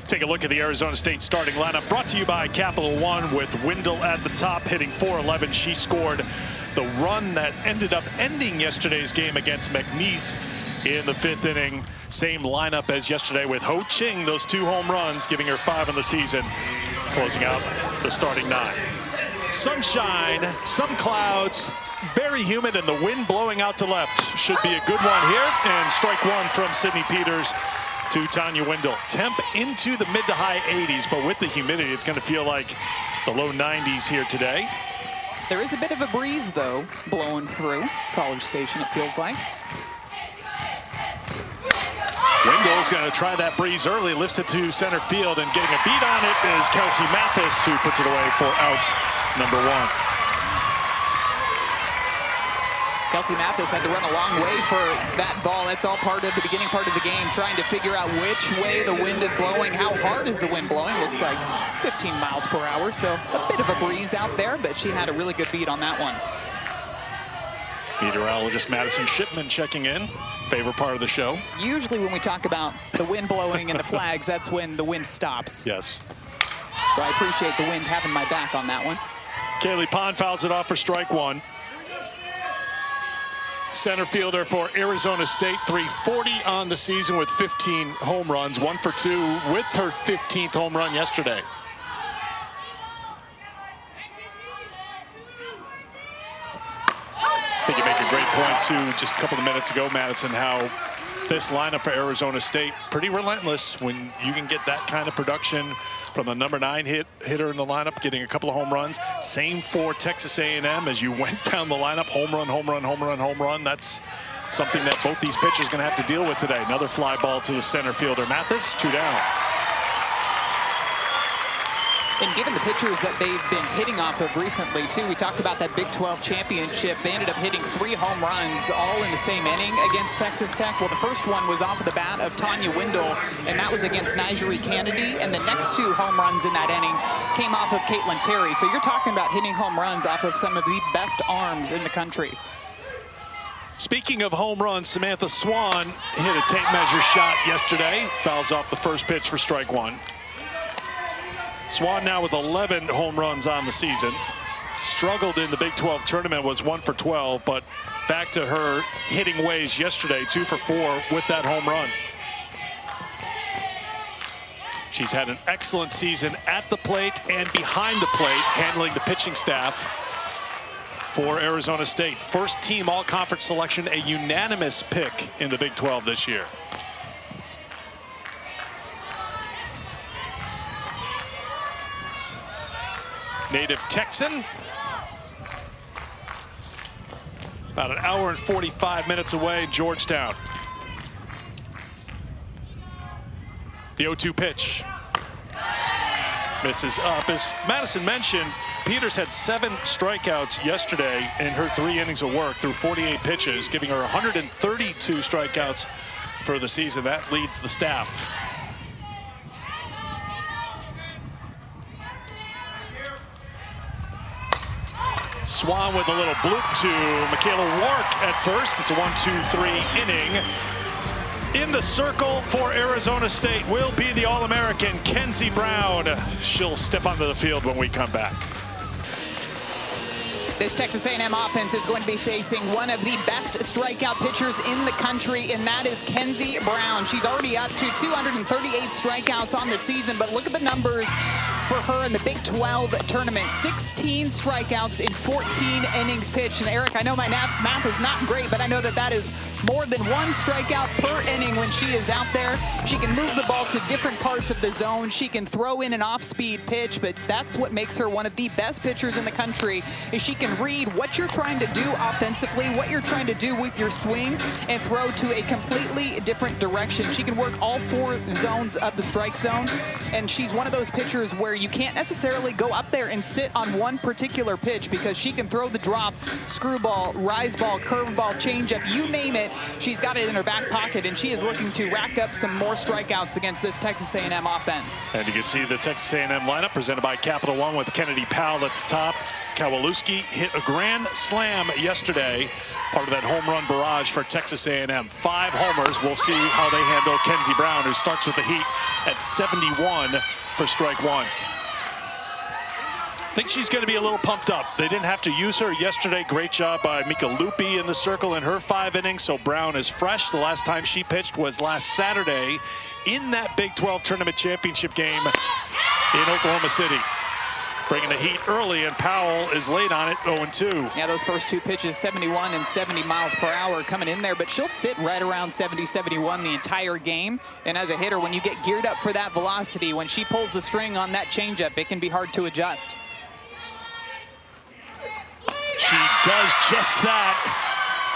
Take a look at the Arizona State starting lineup, brought to you by Capital One, with Wendell at the top, hitting .411. She scored the run that ended up ending yesterday's game against McNeese in the 5th inning. Same lineup as yesterday with Ho Ching, those 2 home runs, giving her 5 on the season, closing out the starting 9. Sunshine, some clouds, very humid, and the wind blowing out to left. Should be a good one here, and strike 1 from Sydney Peters to Tanya Wendell. Temp into the mid to high 80s, but with the humidity, it's going to feel like the low 90s here today. There is a bit of a breeze, though, blowing through College Station, it feels like. Wendell's going to try that breeze early, lifts it to center field, and getting a beat on it is Kelsey Mathis, who puts it away for out number 1. Kelsey Mathis had to run a long way for that ball. That's all part of the beginning part of the game, trying to figure out which way the wind is blowing. How hard is the wind blowing? Looks like 15 miles per hour, so a bit of a breeze out there, but she had a really good beat on that one. Meteorologist Madison Shipman checking in. Favorite part of the show. Usually when we talk about the wind blowing and the flags, that's when the wind stops. Yes. So I appreciate the wind having my back on that one. Kaylee Pond fouls it off for strike 1. Center fielder for Arizona State, .340 on the season with 15 home runs, 1 for 2 with her 15th home run yesterday. I think you make a great point, too, just a couple of minutes ago, Madison, how this lineup for Arizona State, pretty relentless when you can get that kind of production from the number 9 hitter in the lineup, getting a couple of home runs. Same for Texas A&M as you went down the lineup, home run, home run, home run, home run. That's something that both these pitchers are going to have to deal with today. Another fly ball to the center fielder, Mathis, 2 down. And given the pitchers that they've been hitting off of recently, too, we talked about that Big 12 championship. They ended up hitting 3 home runs all in the same inning against Texas Tech. Well, the first one was off of the bat of Tanya Wendell, and that was against Nigeri Kennedy. And the next 2 home runs in that inning came off of Caitlin Terry. So you're talking about hitting home runs off of some of the best arms in the country. Speaking of home runs, Samantha Swan hit a tape measure shot yesterday. Fouls off the first pitch for strike 1. Swan now with 11 home runs on the season. Struggled in the Big 12 tournament, was 1 for 12, but back to her hitting ways yesterday, 2 for 4 with that home run. She's had an excellent season at the plate and behind the plate, handling the pitching staff for Arizona State. First team all-conference selection, a unanimous pick in the Big 12 this year. Native Texan. About an hour and 45 minutes away, Georgetown. The 0-2 pitch. Misses up. As Madison mentioned, Peters had 7 strikeouts yesterday in her 3 innings of work through 48 pitches, giving her 132 strikeouts for the season. That leads the staff. Swan with a little bloop to Michaela Wark at first. It's a 1-2-3 inning. In the circle for Arizona State will be the All-American Kenzie Brown. She'll step onto the field when we come back. This Texas A&M offense is going to be facing one of the best strikeout pitchers in the country, and that is Kenzie Brown. She's already up to 238 strikeouts on the season, but look at the numbers for her in the Big 12 tournament. 16 strikeouts in 14 innings pitched. And Eric, I know my math is not great, but I know that that is more than 1 strikeout per inning when she is out there. She can move the ball to different parts of the zone. She can throw in an off-speed pitch, but that's what makes her one of the best pitchers in the country, is she can read what you're trying to do offensively, what you're trying to do with your swing, and throw to a completely different direction. She can work all 4 zones of the strike zone, and she's one of those pitchers where you can't necessarily go up there and sit on one particular pitch, because she can throw the drop, screwball, rise ball, curveball, changeup, you name it. She's got it in her back pocket, and she is looking to rack up some more strikeouts against this Texas A&M offense. And you can see the Texas A&M lineup presented by Capital One with Kennedy Powell at the top. Kowalewski hit a grand slam yesterday, part of that home run barrage for Texas A&M. 5 homers. We'll see how they handle Kenzie Brown, who starts with the heat at 71 for strike 1. I think she's going to be a little pumped up. They didn't have to use her yesterday. Great job by Mika Lupi in the circle in her 5 innings, so Brown is fresh. The last time she pitched was last Saturday in that Big 12 tournament championship game in Oklahoma City. Bringing the heat early, and Powell is late on it, 0-2. Yeah, those first 2 pitches, 71 and 70 miles per hour coming in there, but she'll sit right around 70, 71 the entire game. And as a hitter, when you get geared up for that velocity, when she pulls the string on that changeup, it can be hard to adjust. She does just that.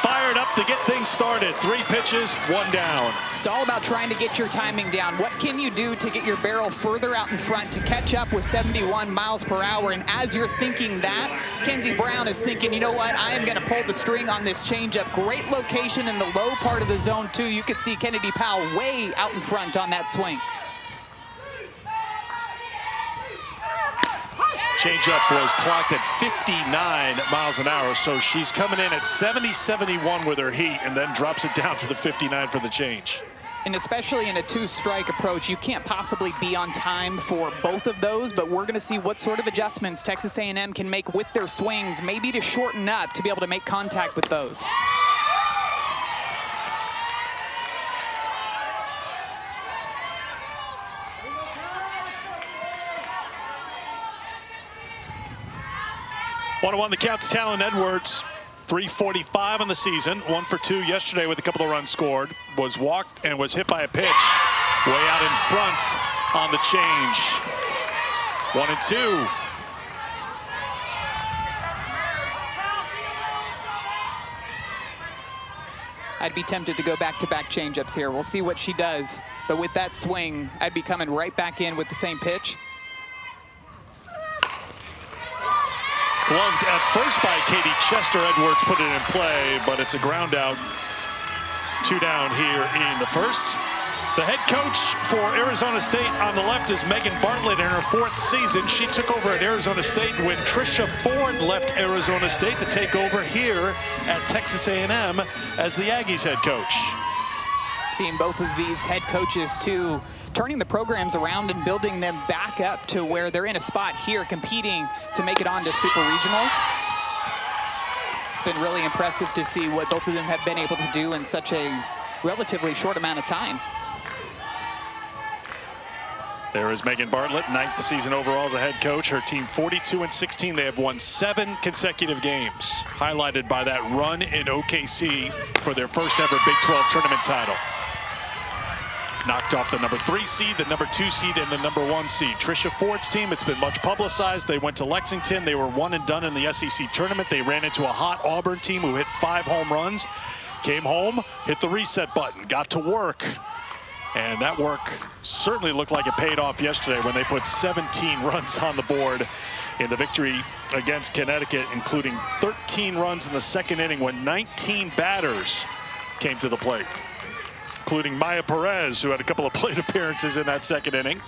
Fired up to get things started. 3 pitches, 1 down. It's all about trying to get your timing down. What can you do to get your barrel further out in front to catch up with 71 miles per hour? And as you're thinking that, Kenzie Brown is thinking, you know what, I am going to pull the string on this changeup. Great location in the low part of the zone, too. You could see Kennedy Powell way out in front on that swing. Changeup was clocked at 59 miles an hour, so she's coming in at 70-71 with her heat and then drops it down to the 59 for the change. And especially in a 2-strike approach, you can't possibly be on time for both of those, but we're going to see what sort of adjustments Texas A&M can make with their swings, maybe to shorten up to be able to make contact with those. One the count to Talon Edwards. 345 on the season. 1 for 2 yesterday with a couple of runs scored. Was walked and was hit by a pitch way out in front on the change. 1-2. I'd be tempted to go back-to-back changeups here. We'll see what she does. But with that swing, I'd be coming right back in with the same pitch. Gloved at first by Katie Chester. Edwards put it in play, but it's a ground out. 2 down here in the first. The head coach for Arizona State on the left is Megan Bartlett in her 4th season. She took over at Arizona State when Trisha Ford left Arizona State to take over here at Texas A&M as the Aggies head coach. Seeing both of these head coaches, too, turning the programs around and building them back up to where they're in a spot here competing to make it on to super regionals. It's been really impressive to see what both of them have been able to do in such a relatively short amount of time. There is Megan Bartlett, 9th season overall as a head coach. Her team 42-16. They have won 7 consecutive games, highlighted by that run in OKC for their first ever Big 12 tournament title. Knocked off the number 3 seed, the number 2 seed, and the number 1 seed. Trisha Ford's team, it's been much publicized. They went to Lexington. They were 1 and done in the SEC tournament. They ran into a hot Auburn team who hit 5 home runs. Came home, hit the reset button, got to work. And that work certainly looked like it paid off yesterday when they put 17 runs on the board in the victory against Connecticut, including 13 runs in the 2nd inning when 19 batters came to the plate, including Maya Perez, who had a couple of plate appearances in that 2nd inning.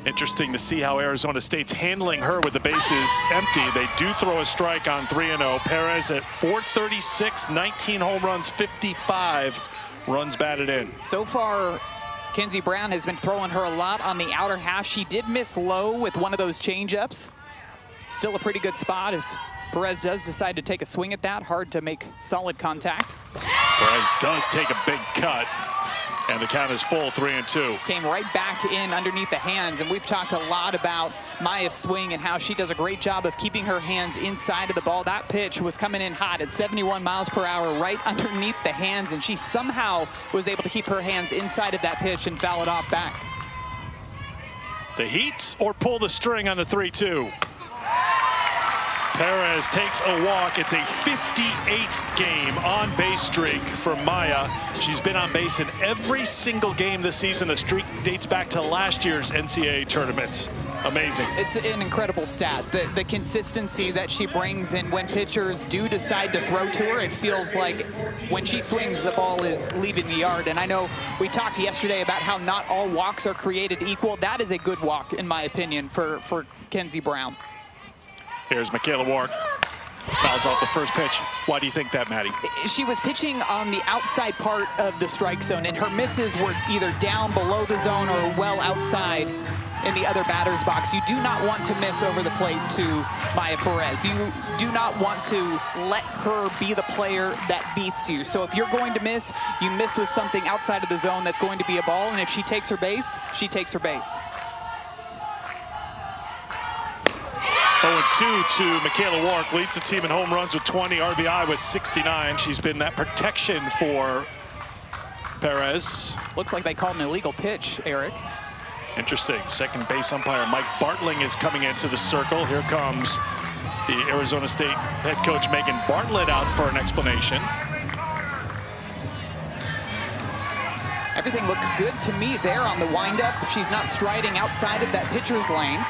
Interesting to see how Arizona State's handling her with the bases empty. They do throw a strike on 3-0. Perez at .436, 19 home runs, 55 runs batted in. So far, Kenzie Brown has been throwing her a lot on the outer half. She did miss low with one of those changeups. Still a pretty good spot if Perez does decide to take a swing at that. Hard to make solid contact. Perez does take a big cut, and the count is full, 3-2. Came right back in underneath the hands, and we've talked a lot about Maya's swing and how she does a great job of keeping her hands inside of the ball. That pitch was coming in hot at 71 miles per hour right underneath the hands, and she somehow was able to keep her hands inside of that pitch and foul it off back. The heat or pull the string on the 3-2. Perez takes a walk. It's a 58-game on-base streak for Maya. She's been on base in every single game this season. The streak dates back to last year's NCAA tournament. Amazing. It's an incredible stat. The consistency that she brings, and when pitchers do decide to throw to her, it feels like when she swings, the ball is leaving the yard. And I know we talked yesterday about how not all walks are created equal. That is a good walk, in my opinion, for Kenzie Brown. Here's Michaela Wark. Fouls off the first pitch. Why do you think that, Maddie? She was pitching on the outside part of the strike zone, and her misses were either down below the zone or well outside in the other batter's box. You do not want to miss over the plate to Maya Perez. You do not want to let her be the player that beats you. So if you're going to miss, you miss with something outside of the zone that's going to be a ball, and if she takes her base, she takes her base. 0-2 to Michaela Wark, leads the team in home runs with 20, RBI with 69. She's been that protection for Perez. Looks like they called an illegal pitch, Eric. Interesting. Second base umpire Mike Bartling is coming into the circle. Here comes the Arizona State head coach Megan Bartlett out for an explanation. Everything looks good to me there on the windup. She's not striding outside of that pitcher's lane.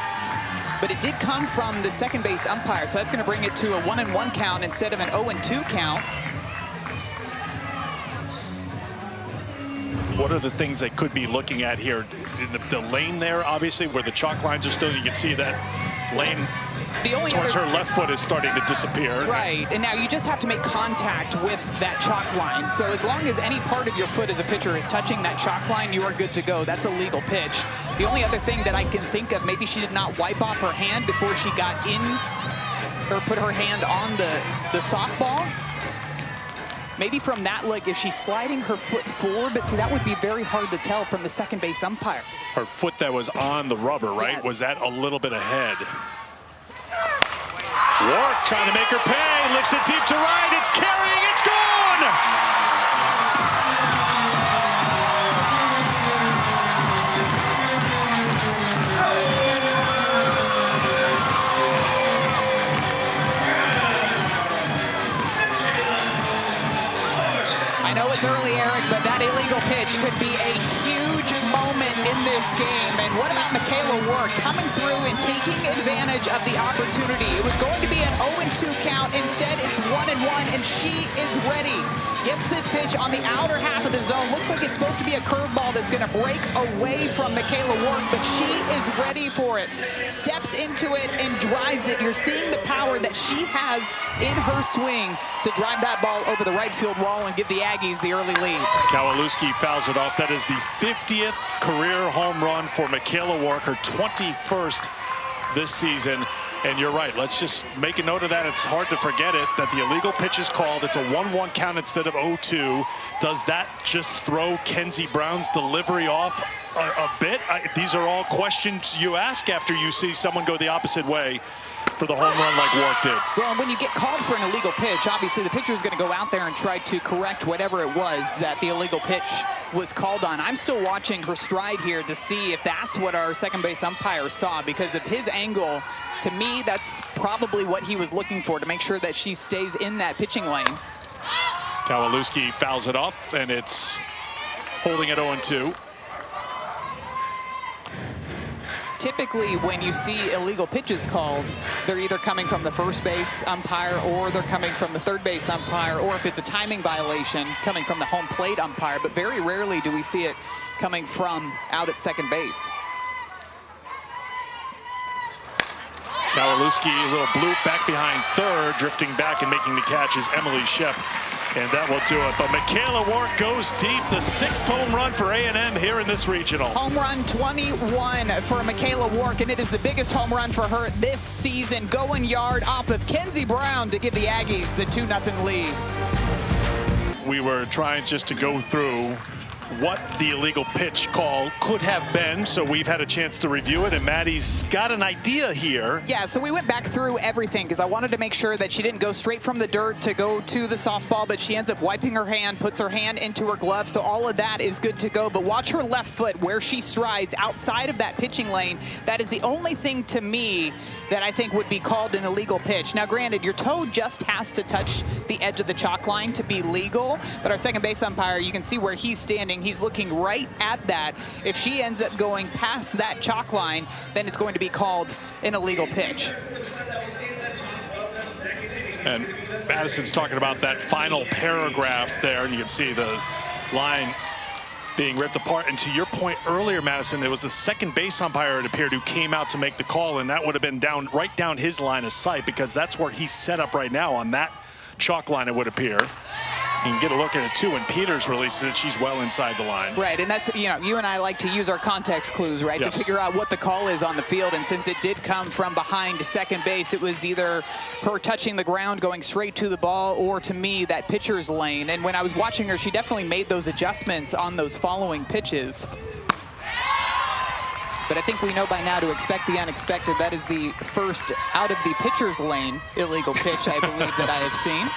But it did come from the second base umpire, so that's going to bring it to a 1-1 count instead of an 0-2 count. What are the things they could be looking at here? In the lane there, obviously, where the chalk lines are still, you can see that lane towards her left foot is starting to disappear. Right, and now you just have to make contact with that chalk line. So as long as any part of your foot as a pitcher is touching that chalk line, you are good to go. That's a legal pitch. The only other thing that I can think of, maybe she did not wipe off her hand before she got in, or put her hand on the softball. Maybe from that, like, is she sliding her foot forward? But see, that would be very hard to tell from the second base umpire. Her foot that was on the rubber, right? Yes. Was that a little bit ahead? Wark trying to make her pay, lifts it deep to right, it's carrying, it's gone! I know it's early, Eric, but that illegal pitch could be a huge moment in this game. And what about Michaela Wark coming through and taking advantage of the opportunity? It was going to be an 0-2 count. Instead, it's 1-1, and she is ready. Gets this pitch on the outer half of the zone. Looks like it's supposed to be a curveball that's going to break away from Michaela Wark, but she is ready for it. Steps into it and drives it. You're seeing the power that she has in her swing to drive that ball over the right field wall and give the Aggies the early lead. Kowalewski fouls it off. That is the 50th career home run for Michaela Wark, her 21st this season. And you're right, let's just make a note of that. It's hard to forget it, that the illegal pitch is called. It's a 1-1 count instead of 0-2. Does that just throw Kenzie Brown's delivery off a bit? These are all questions you ask after you see someone go the opposite way for the home run like Wark did. Well, when you get called for an illegal pitch, obviously the pitcher is going to go out there and try to correct whatever it was that the illegal pitch was called on. I'm still watching her stride here to see if that's what our second base umpire saw, because of his angle, to me, that's probably what he was looking for, to make sure that she stays in that pitching lane. Kowalewski fouls it off, and it's holding at 0-2. Typically, when you see illegal pitches called, they're either coming from the first base umpire, or they're coming from the third base umpire, or if it's a timing violation, coming from the home plate umpire. But very rarely do we see it coming from out at second base. Kowalewski, a little bloop back behind third, drifting back and making the catch is Emily Shep. And that will do it. But Michaela Wark goes deep. The 6th home run for A&M here in this regional. Home run 21 for Michaela Wark, and it is the biggest home run for her this season. Going yard off of Kenzie Brown to give the Aggies the 2-0 lead. We were trying just to go through what the illegal pitch call could have been, so we've had a chance to review it, and Maddie's got an idea here. Yeah, so we went back through everything because I wanted to make sure that she didn't go straight from the dirt to go to the softball, but she ends up wiping her hand, puts her hand into her glove, so all of that is good to go. But watch her left foot where she strides outside of that pitching lane. That is the only thing to me that I think would be called an illegal pitch. Now, granted, your toe just has to touch the edge of the chalk line to be legal, but our second base umpire, you can see where he's standing. and he's looking right at that. If she ends up going past that chalk line, then it's going to be called an illegal pitch. And Madison's talking about that final paragraph there, and you can see the line being ripped apart. And to your point earlier, Madison, there was the second base umpire, it appeared, who came out to make the call, and that would have been right down his line of sight, because that's where he's set up right now on that chalk line, it would appear. You can get a look at it too. When Peters releases it, she's well inside the line. Right, and that's, you know, you and I like to use our context clues, right, yes, to figure out what the call is on the field. And since it did come from behind second base, it was either her touching the ground, going straight to the ball, or to me, that pitcher's lane. And when I was watching her, she definitely made those adjustments on those following pitches. But I think we know by now to expect the unexpected. That is the first out of the pitcher's lane illegal pitch, I believe, that I have seen.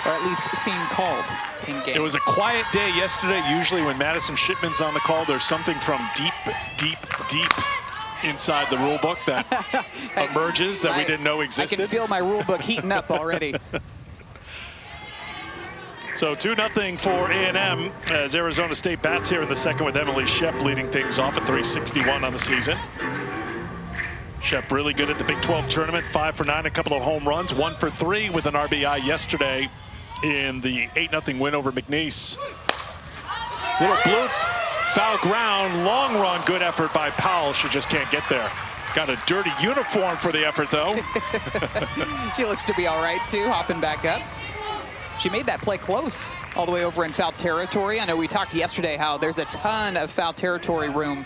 Or at least seen called in game. It was a quiet day yesterday. Usually when Madison Shipman's on the call, there's something from deep inside the rule book that emerges that we didn't know existed. I can feel my rule book heating up already. So 2-0 for A&M as Arizona State bats here in the second with Emily Shep leading things off at 361 on the season. Shep really good at the Big 12 tournament, 5 for 9, a couple of home runs, 1 for 3 with an RBI yesterday in the 8-0 win over McNeese. Little bloop, foul ground, long run, good effort by Powell. She just can't get there. Got a dirty uniform for the effort, though. She looks to be all right, too, hopping back up. She made that play close all the way over in foul territory. I know we talked yesterday how there's a ton of foul territory room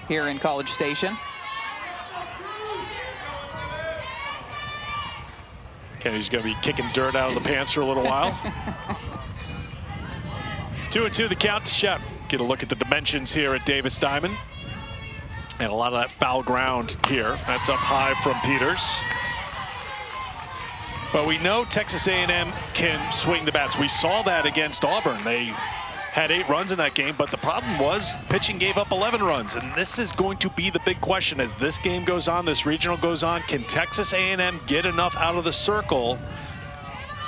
here in College Station. Kenny's going to be kicking dirt out of the pants for a little while. 2-2 the count to Shep. Get a look at the dimensions here at Davis Diamond. And a lot of that foul ground here. That's up high from Peters. But we know Texas A&M can swing the bats. We saw that against Auburn. They had 8 runs in that game, but the problem was pitching gave up 11 runs. And this is going to be the big question as this game goes on, this regional goes on. Can Texas A&M get enough out of the circle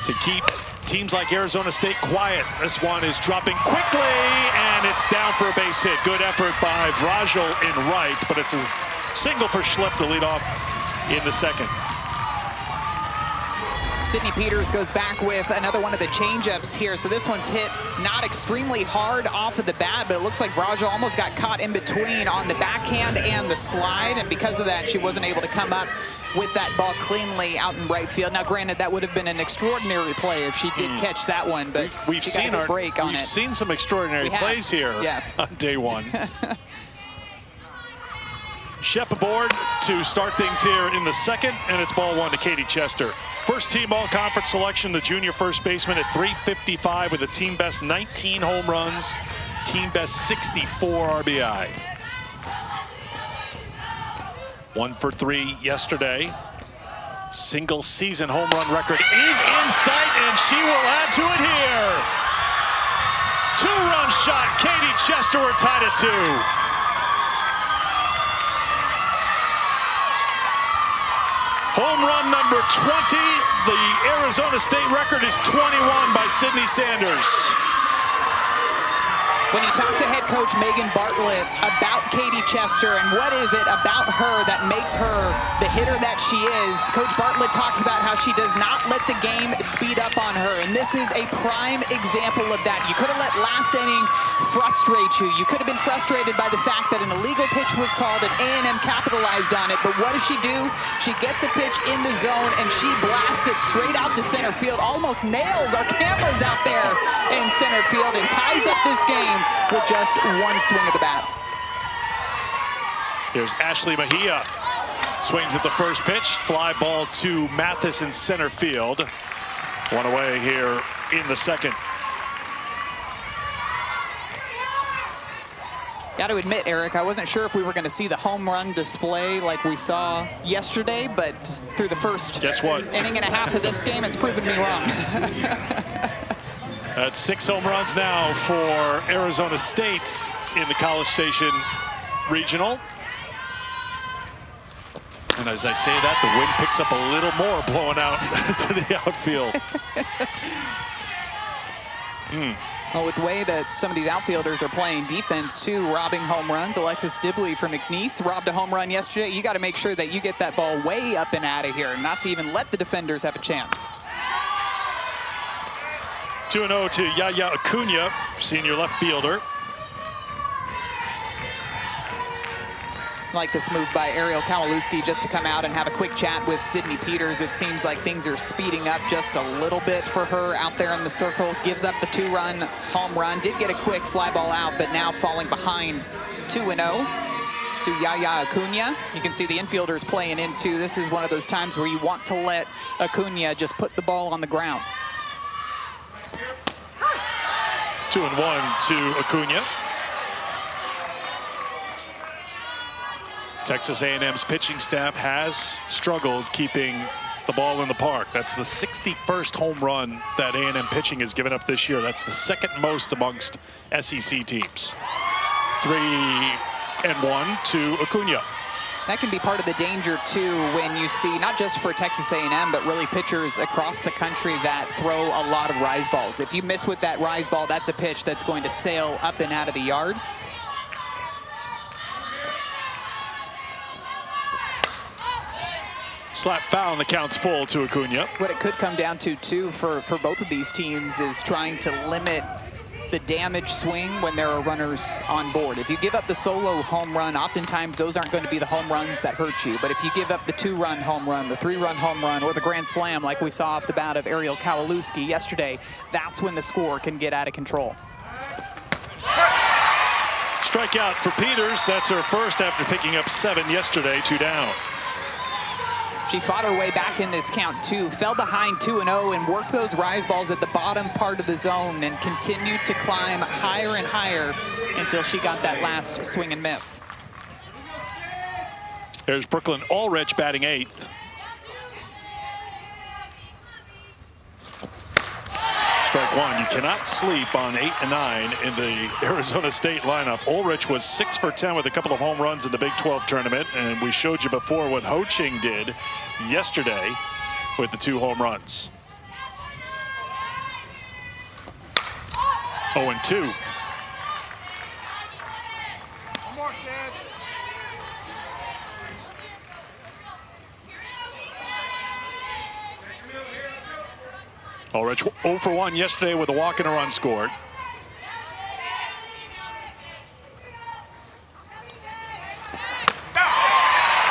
to keep teams like Arizona State quiet? This one is dropping quickly, and it's down for a base hit. Good effort by Vrajel in right, but it's a single for Schlipp to lead off in the second. Sydney Peters goes back with another one of the changeups here. So this one's hit not extremely hard off of the bat, but it looks like Vrajel almost got caught in between on the backhand and the slide. And because of that, she wasn't able to come up with that ball cleanly out in right field. Now, granted, that would have been an extraordinary play if she did catch that one, but we've seen a break on it. We've seen some extraordinary plays here on day one. Shep aboard to start things here in the second, and it's ball 1 to Katie Chester. First team all-conference selection, the junior first baseman at 355 with a team best 19 home runs, team best 64 RBI. 1 for 3 yesterday. Single season home run record is in sight, and she will add to it here. 2-run shot, Katie Chester, we're tied at 2. Home run number 20. The Arizona State record is 21 by Sydney Sanders. When you talk to head coach Megan Bartlett about Katie Chester and what is it about her that makes her the hitter that she is, Coach Bartlett talks about how she does not let the game speed up on her. And this is a prime example of that. You could have let last inning frustrate you. You could have been frustrated by the fact that an illegal pitch was called and A&M capitalized on it. But what does she do? She gets a pitch in the zone and she blasts it straight out to center field, almost nails our cameras out there in center field and ties up this game with just one swing of the bat. Here's Ashley Mejia. Swings at the first pitch. Fly ball to Mathis in center field. One away here in the second. Got to admit, Eric, I wasn't sure if we were going to see the home run display like we saw yesterday, but through the first inning and a half of this game, it's proven me wrong. That's 6 home runs now for Arizona State in the College Station Regional. And as I say that, the wind picks up a little more blowing out to the outfield. Well, with the way that some of these outfielders are playing defense, too, robbing home runs. Alexis Dibley from McNeese robbed a home run yesterday. You got to make sure that you get that ball way up and out of here, not to even let the defenders have a chance. 2-0 to Yaya Acuna, senior left fielder. Like this move by Ariel Kowalewski just to come out and have a quick chat with Sydney Peters. It seems like things are speeding up just a little bit for her out there in the circle. Gives up the 2-run home run. Did get a quick fly ball out, but now falling behind 2-0 to Yaya Acuna. You can see the infielders playing into. This is one of those times where you want to let Acuna just put the ball on the ground. 2-1 to Acuna. Texas A&M's pitching staff has struggled keeping the ball in the park. That's the 61st home run that A&M pitching has given up this year. That's the second most amongst SEC teams. 3-1 to Acuna. That can be part of the danger, too, when you see, not just for Texas A&M, but really pitchers across the country that throw a lot of rise balls. If you miss with that rise ball, that's a pitch that's going to sail up and out of the yard. Slap foul, and the count's full to Acuna. What it could come down to, too, for both of these teams is trying to limit the damage swing when there are runners on board. If you give up the solo home run, oftentimes those aren't going to be the home runs that hurt you. But if you give up the 2-run home run, the 3-run home run, or the grand slam like we saw off the bat of Ariel Kowalewski yesterday, that's when the score can get out of control. Strikeout for Peters. That's her first after picking up 7 yesterday, 2 down. She fought her way back in this count, too. Fell behind 2-0 and worked those rise balls at the bottom part of the zone and continued to climb higher and higher until she got that last swing and miss. There's Brooklyn Ulrich batting 8th. Strike one. You cannot sleep on 8 and 9 in the Arizona State lineup. Ulrich was 6 for 10 with a couple of home runs in the Big 12 tournament, and we showed you before what Ho Ching did yesterday with the 2 home runs. 0-2. Ulrich 0 for 1 yesterday with a walk and a run scored.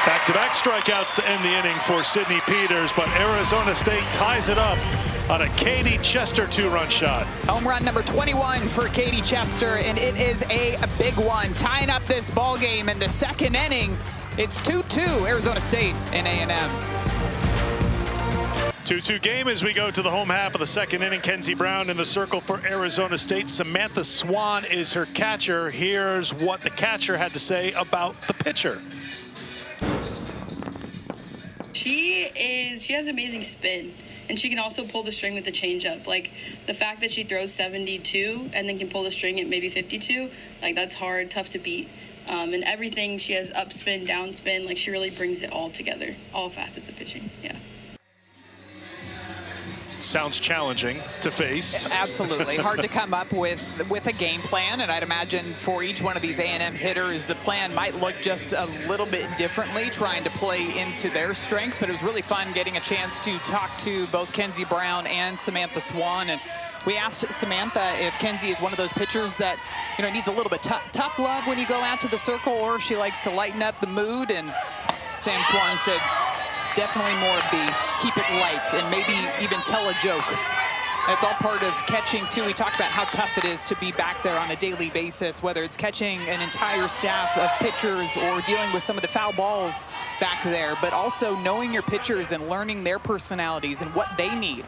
Back-to-back strikeouts to end the inning for Sydney Peters, but Arizona State ties it up on a Katie Chester 2-run shot. Home run number 21 for Katie Chester, and it is a big one, tying up this ball game in the second inning. It's 2-2 Arizona State and A&M. 2-2 game as we go to the home half of the second inning. Kenzie Brown in the circle for Arizona State. Samantha Swan is her catcher. Here's what the catcher had to say about the pitcher. She has amazing spin, and she can also pull the string with the changeup. Like, the fact that she throws 72 and then can pull the string at maybe 52, like, that's hard, tough to beat. And everything, she has upspin, downspin, like, she really brings it all together, all facets of pitching, yeah. Sounds challenging to face. Absolutely. Hard to come up with a game plan, and I'd imagine for each one of these A&M hitters, the plan might look just a little bit differently, trying to play into their strengths, but it was really fun getting a chance to talk to both Kenzie Brown and Samantha Swan. And we asked Samantha if Kenzie is one of those pitchers that, you know, needs a little bit tough love when you go out to the circle, or if she likes to lighten up the mood. And Sam Swan said, definitely more of the keep it light and maybe even tell a joke. It's all part of catching, too. We talked about how tough it is to be back there on a daily basis, whether it's catching an entire staff of pitchers or dealing with some of the foul balls back there, but also knowing your pitchers and learning their personalities and what they need.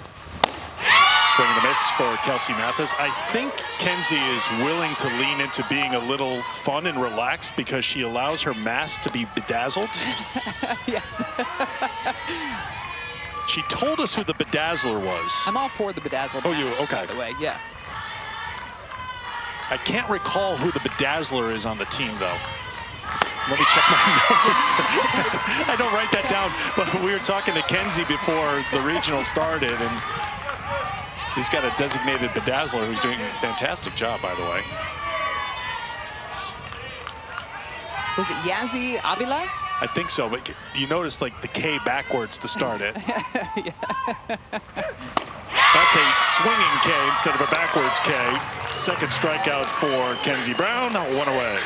Swing and a miss for Kelsey Mathis. I think Kenzie is willing to lean into being a little fun and relaxed because she allows her mask to be bedazzled. Yes. She told us who the bedazzler was. I'm all for the bedazzled Oh, you, mask, okay. by the way, yes. I can't recall who the bedazzler is on the team, though. Let me check my notes. I don't write that down, but we were talking to Kenzie before the regional started, and He's got a designated bedazzler who's doing a fantastic job, by the way. Was it Yazzie Avila? I think so, but you notice like the K backwards to start it. Yeah. That's a swinging K instead of a backwards K. Second strikeout for Kenzie Brown, 1 away.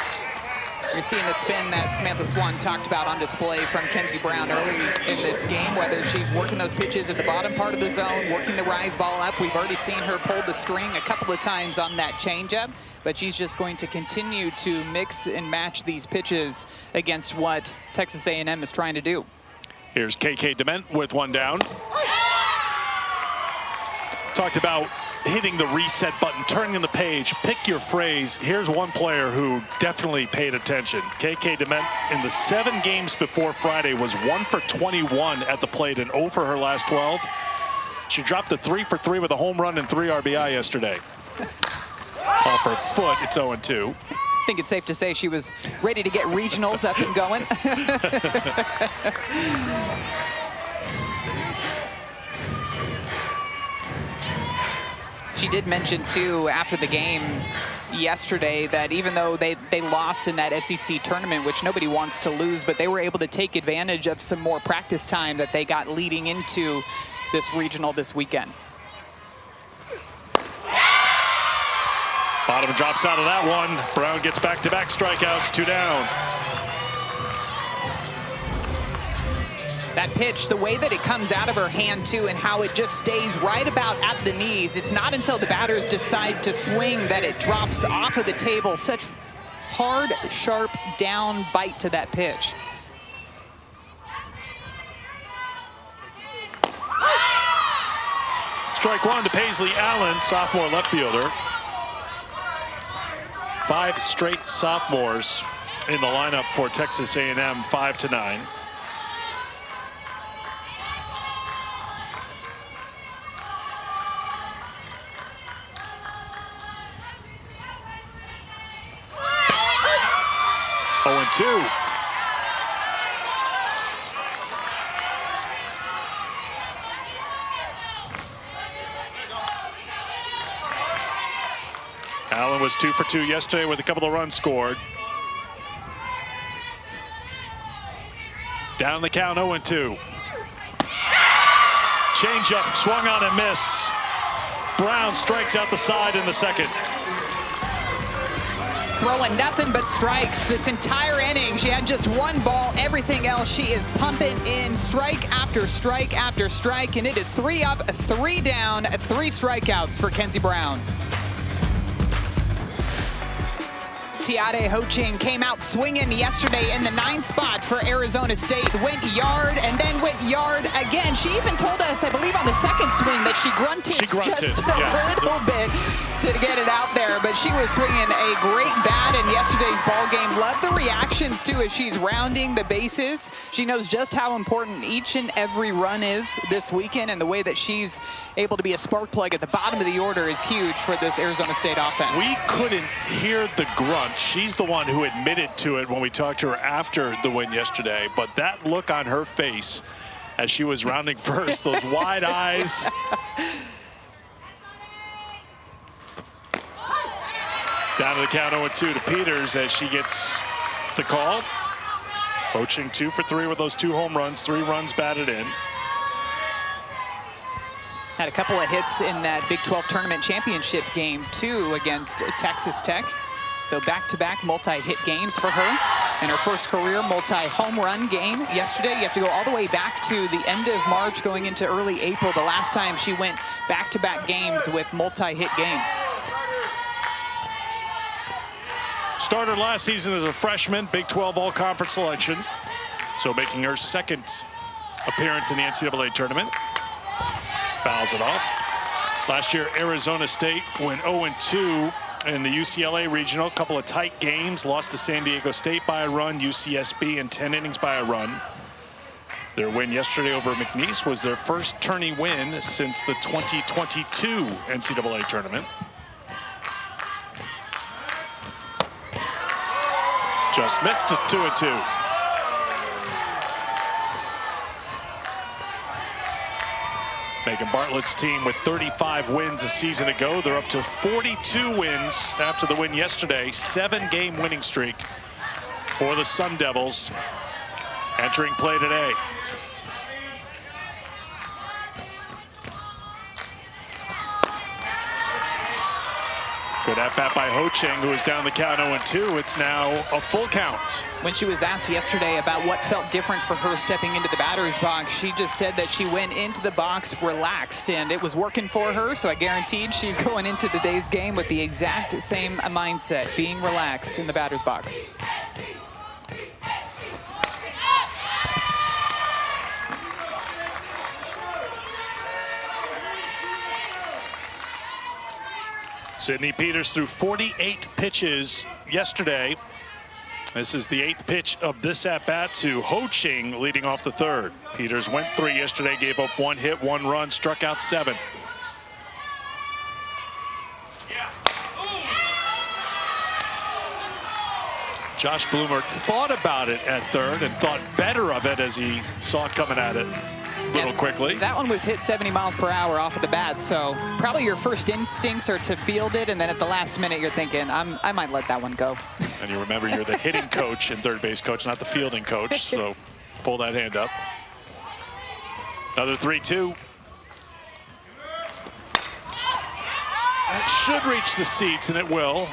You're seeing the spin that Samantha Swan talked about on display from Kenzie Brown early in this game, whether she's working those pitches at the bottom part of the zone, working the rise ball up. We've already seen her pull the string a couple of times on that changeup, but she's just going to continue to mix and match these pitches against what Texas A&M is trying to do. Here's KK Dement with 1 down. Talked about hitting the reset button, turning the page, pick your phrase. Here's one player who definitely paid attention. KK Dement in the 7 games before Friday was 1 for 21 at the plate and 0 for her last 12. She dropped a 3 for 3 with a home run and 3 RBI yesterday. Off her foot, it's 0-2. I think it's safe to say she was ready to get regionals up and going. She did mention, too, after the game yesterday that even though they lost in that SEC tournament, which nobody wants to lose, but they were able to take advantage of some more practice time that they got leading into this regional this weekend. Bottom drops out of that one. Brown gets back-to-back strikeouts, 2 down. That pitch, the way that it comes out of her hand, too, and how it just stays right about at the knees. It's not until the batters decide to swing that it drops off of the table. Such hard, sharp down bite to that pitch. Strike 1 to Paisley Allen, sophomore left fielder. 5 straight sophomores in the lineup for Texas A&M, 5-9. Oh, 2. Allen was 2 for 2 yesterday with a couple of runs scored. Down the count, 0-2. Changeup, swung on and missed. Brown strikes out the side in the second. Throwing nothing but strikes this entire inning. She had just 1 ball. Everything else she is pumping in strike after strike after strike, and it is 3 up, 3 down, 3 strikeouts for Kenzie Brown. Tiade Ho-Ching came out swinging yesterday in the 9th spot for Arizona State. Went yard and then went yard again. She even told us, I believe on the 2nd swing, that she grunted just a little bit to get it out there. But she was swinging a great bat in yesterday's ball game. Love the reactions, too, as she's rounding the bases. She knows just how important each and every run is this weekend, and the way that she's able to be a spark plug at the bottom of the order is huge for this Arizona State offense. We couldn't hear the grunt. She's the one who admitted to it when we talked to her after the win yesterday, but that look on her face as she was rounding first, those wide eyes. Down to the count, 0-2 to Peters as she gets the call. Ho-Ching 2 for 3 with those 2 home runs, 3 runs batted in. Had a couple of hits in that Big 12 tournament championship game, too, against Texas Tech. So back-to-back multi-hit games for her. And her first career multi-home run game yesterday. You have to go all the way back to the end of March, going into early April, the last time she went back-to-back games with multi-hit games. Started last season as a freshman, Big 12 all-conference selection. So making her 2nd appearance in the NCAA tournament. Fouls it off. Last year, Arizona State went 0-2 in the UCLA regional. A couple of tight games. Lost to San Diego State by a run. UCSB in 10 innings by a run. Their win yesterday over McNeese was their first tourney win since the 2022 NCAA tournament. Just missed. It's 2-2. Megan Bartlett's team with 35 wins a season ago. They're up to 42 wins after the win yesterday. 7-game winning streak for the Sun Devils entering play today. Good at bat by Ho Ching, who is down the count 0-2. It's now a full count. When she was asked yesterday about what felt different for her stepping into the batter's box, she just said that she went into the box relaxed and it was working for her. So I guaranteed she's going into today's game with the exact same mindset, being relaxed in the batter's box. Sydney Peters threw 48 pitches yesterday. This is the 8th pitch of this at-bat to Ho Ching leading off the 3rd. Peters went 3 yesterday, gave up 1 hit, 1 run, struck out 7. Josh Bloomer thought about it at 3rd and thought better of it as he saw it coming at it a little quickly. That one was hit 70 miles per hour off of the bat, so probably your first instincts are to field it, and then at the last minute you're thinking, I might let that one go. And you remember you're the hitting coach and third base coach, not the fielding coach, so pull that hand up. Another 3-2. That should reach the seats, and it will.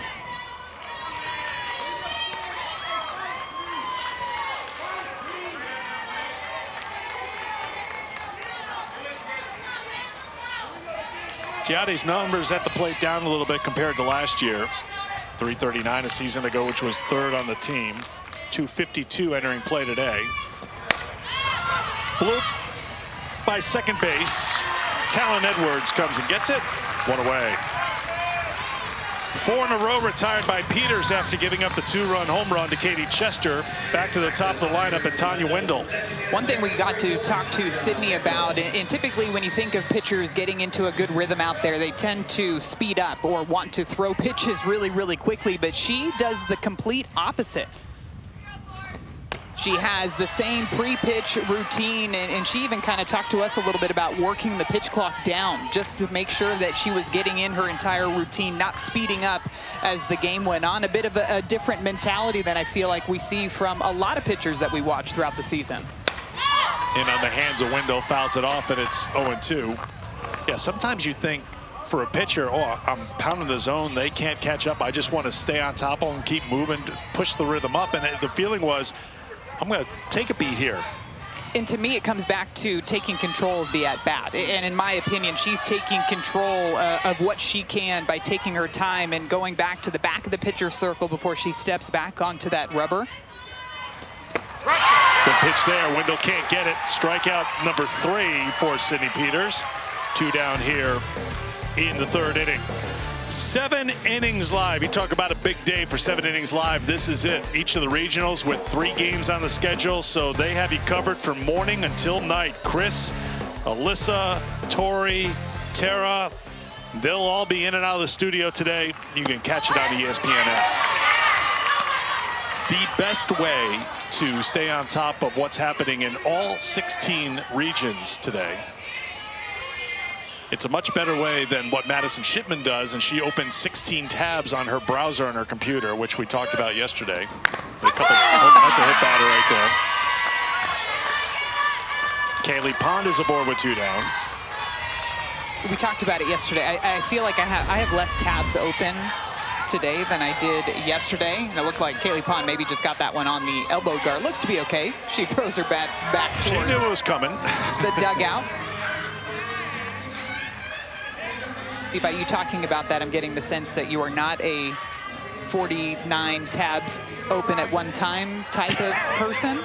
Giaddi's numbers at the plate down a little bit compared to last year. 339 a season ago, which was 3rd on the team. 252 entering play today. Bloop by second base. Talon Edwards comes and gets it. 1 away. 4 in a row retired by Peters after giving up the 2-run home run to Katie Chester. Back to the top of the lineup at Tanya Wendell. One thing we got to talk to Sydney about, and typically when you think of pitchers getting into a good rhythm out there, they tend to speed up or want to throw pitches really, really quickly, but she does the complete opposite. She has the same pre-pitch routine, and she even kind of talked to us a little bit about working the pitch clock down just to make sure that she was getting in her entire routine, not speeding up as the game went on. A bit of a different mentality than I feel like we see from a lot of pitchers that we watch throughout the season. And on the hands of Wendell, fouls it off, and it's 0-2. Yeah, sometimes you think for a pitcher, oh, I'm pounding the zone, they can't catch up. I just want to stay on top of them, keep moving, push the rhythm up. And the feeling was, I'm going to take a beat here. And to me, it comes back to taking control of the at-bat. And in my opinion, she's taking control of what she can by taking her time and going back to the back of the pitcher's circle before she steps back onto that rubber. Good pitch there. Wendell can't get it. Strikeout number 3 for Sydney Peters. 2 down here in the 3rd inning. 7 innings live. You talk about a big day for 7 innings live. This is it. Each of the regionals with 3 games on the schedule, so they have you covered from morning until night. Chris, Alyssa, Tori, Tara, they'll all be in and out of the studio today. You can catch it on the ESPN app. The best way to stay on top of what's happening in all 16 regions today. It's a much better way than what Madison Shipman does, and she opens 16 tabs on her browser on her computer, which we talked about yesterday. That's a hit batter right there. Kaylee Pond is aboard with 2 down. We talked about it yesterday. I feel like I have less tabs open today than I did yesterday. And it looked like Kaylee Pond maybe just got that one on the elbow guard. Looks to be okay. She throws her bat back towards she knew it was coming. The dugout. See, by you talking about that, I'm getting the sense that you are not a 49 tabs open at one time type of person.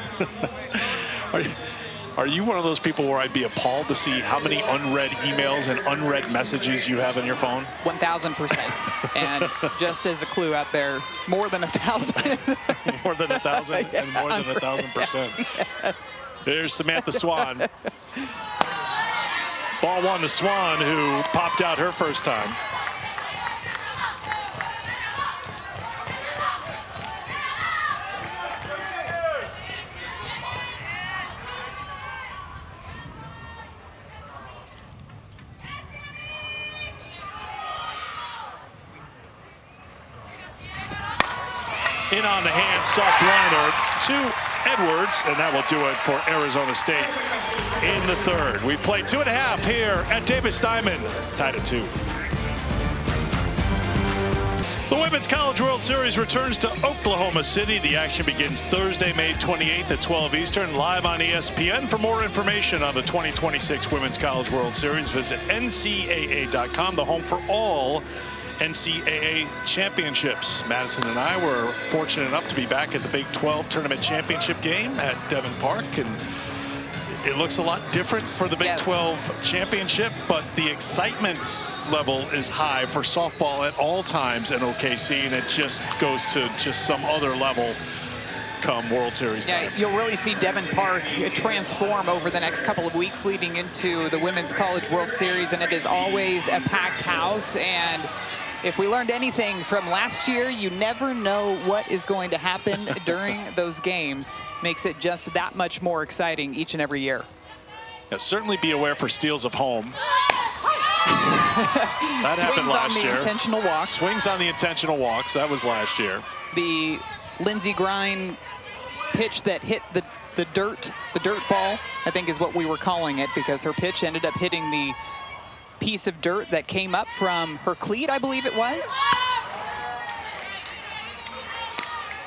Are you one of those people where I'd be appalled to see how many unread emails and unread messages you have on your phone? 1,000%. And just as a clue out there, more than 1,000. More than 1,000 and more than 1,000%. Yes. There's Samantha Swan. Ball 1 to Swan, who popped out her first time. In on the hand, soft liner to Edwards, and that will do it for Arizona State in the third. We've played 2.5 here at Davis Diamond, tied at 2. The Women's College World Series returns to Oklahoma City. The action begins Thursday, May 28th at 12 Eastern, live on ESPN. For more information on the 2026 Women's College World Series, visit NCAA.com, the home for all NCAA championships. Madison and I were fortunate enough to be back at the Big 12 Tournament Championship game at Devon Park, and it looks a lot different for the Big 12 Championship, but the excitement level is high for softball at all times in OKC, and it just goes to just some other level come World Series time. Yeah, you'll really see Devon Park transform over the next couple of weeks leading into the Women's College World Series, and it is always a packed house. And if we learned anything from last year, you never know what is going to happen during those games. Makes it just that much more exciting each and every year. Yeah, certainly be aware for steals of home. That happened last year. Swings on the intentional walks. Swings on the intentional walks. That was last year. The Lindsey Grine pitch that hit the dirt ball, I think is what we were calling it, because her pitch ended up hitting the piece of dirt that came up from her cleat, I believe it was.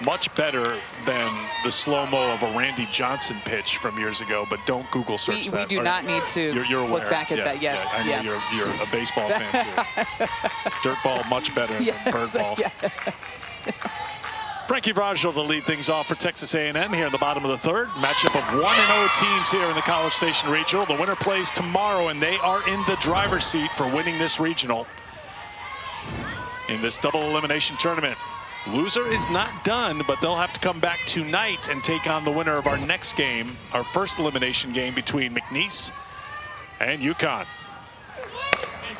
Much better than the slow-mo of a Randy Johnson pitch from years ago, but don't Google search that. We do not need to look back at that. Yes, I know yes. You're a baseball fan too. Dirt ball much better than bird ball. Yes. Frankie Vrajel to lead things off for Texas A&M here in the bottom of the third. Matchup of 1-0 teams here in the College Station Regional. The winner plays tomorrow, and they are in the driver's seat for winning this regional in this double elimination tournament. Loser is not done, but they'll have to come back tonight and take on the winner of our next game, our first elimination game between McNeese and UConn.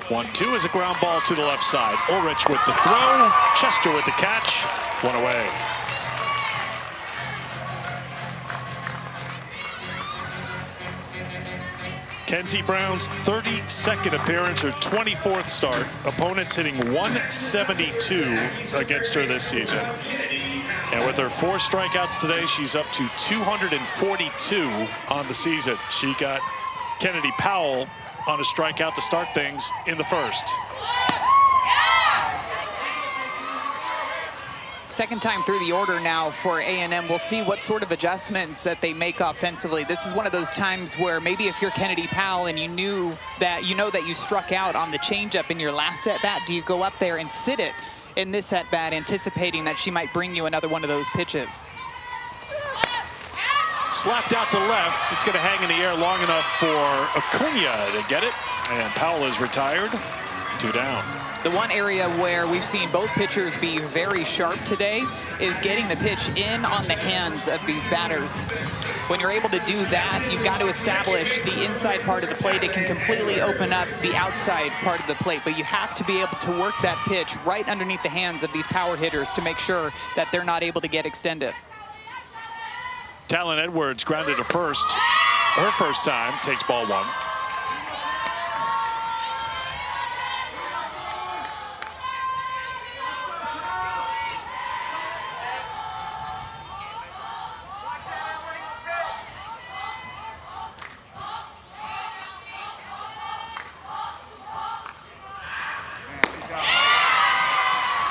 1-2 is a ground ball to the left side. Ulrich with the throw, Chester with the catch, one away. Kenzie Brown's 32nd appearance, her 24th start. Opponents hitting 172 against her this season. And with her 4 strikeouts today, she's up to 242 on the season. She got Kennedy Powell on a strikeout to start things in the first. Second time through the order now for A&M. We'll see what sort of adjustments that they make offensively. This is one of those times where maybe if you're Kennedy Powell and you know that you struck out on the changeup in your last at-bat, do you go up there and sit it in this at-bat, anticipating that she might bring you another one of those pitches? Slapped out to left. It's going to hang in the air long enough for Acuna to get it. And Powell is retired. 2 down. The one area where we've seen both pitchers be very sharp today is getting the pitch in on the hands of these batters. When you're able to do that, you've got to establish the inside part of the plate. It can completely open up the outside part of the plate, but you have to be able to work that pitch right underneath the hands of these power hitters to make sure that they're not able to get extended. Talon Edwards grounded to first. Her first time, takes ball 1.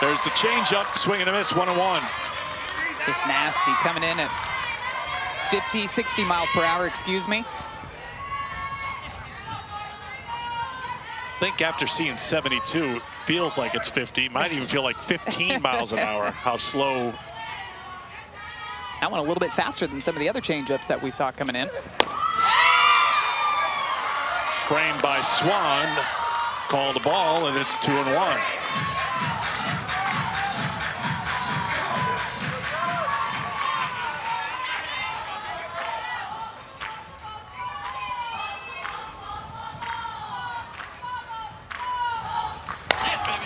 There's the changeup, swing and a miss, 1-1. Just nasty, coming in at 50, 60 miles per hour, excuse me. I think after seeing 72, it feels like it's 50. Might even feel like 15 miles an hour, how slow. That one a little bit faster than some of the other changeups that we saw coming in. Framed by Swan, called the ball, and it's 2-1.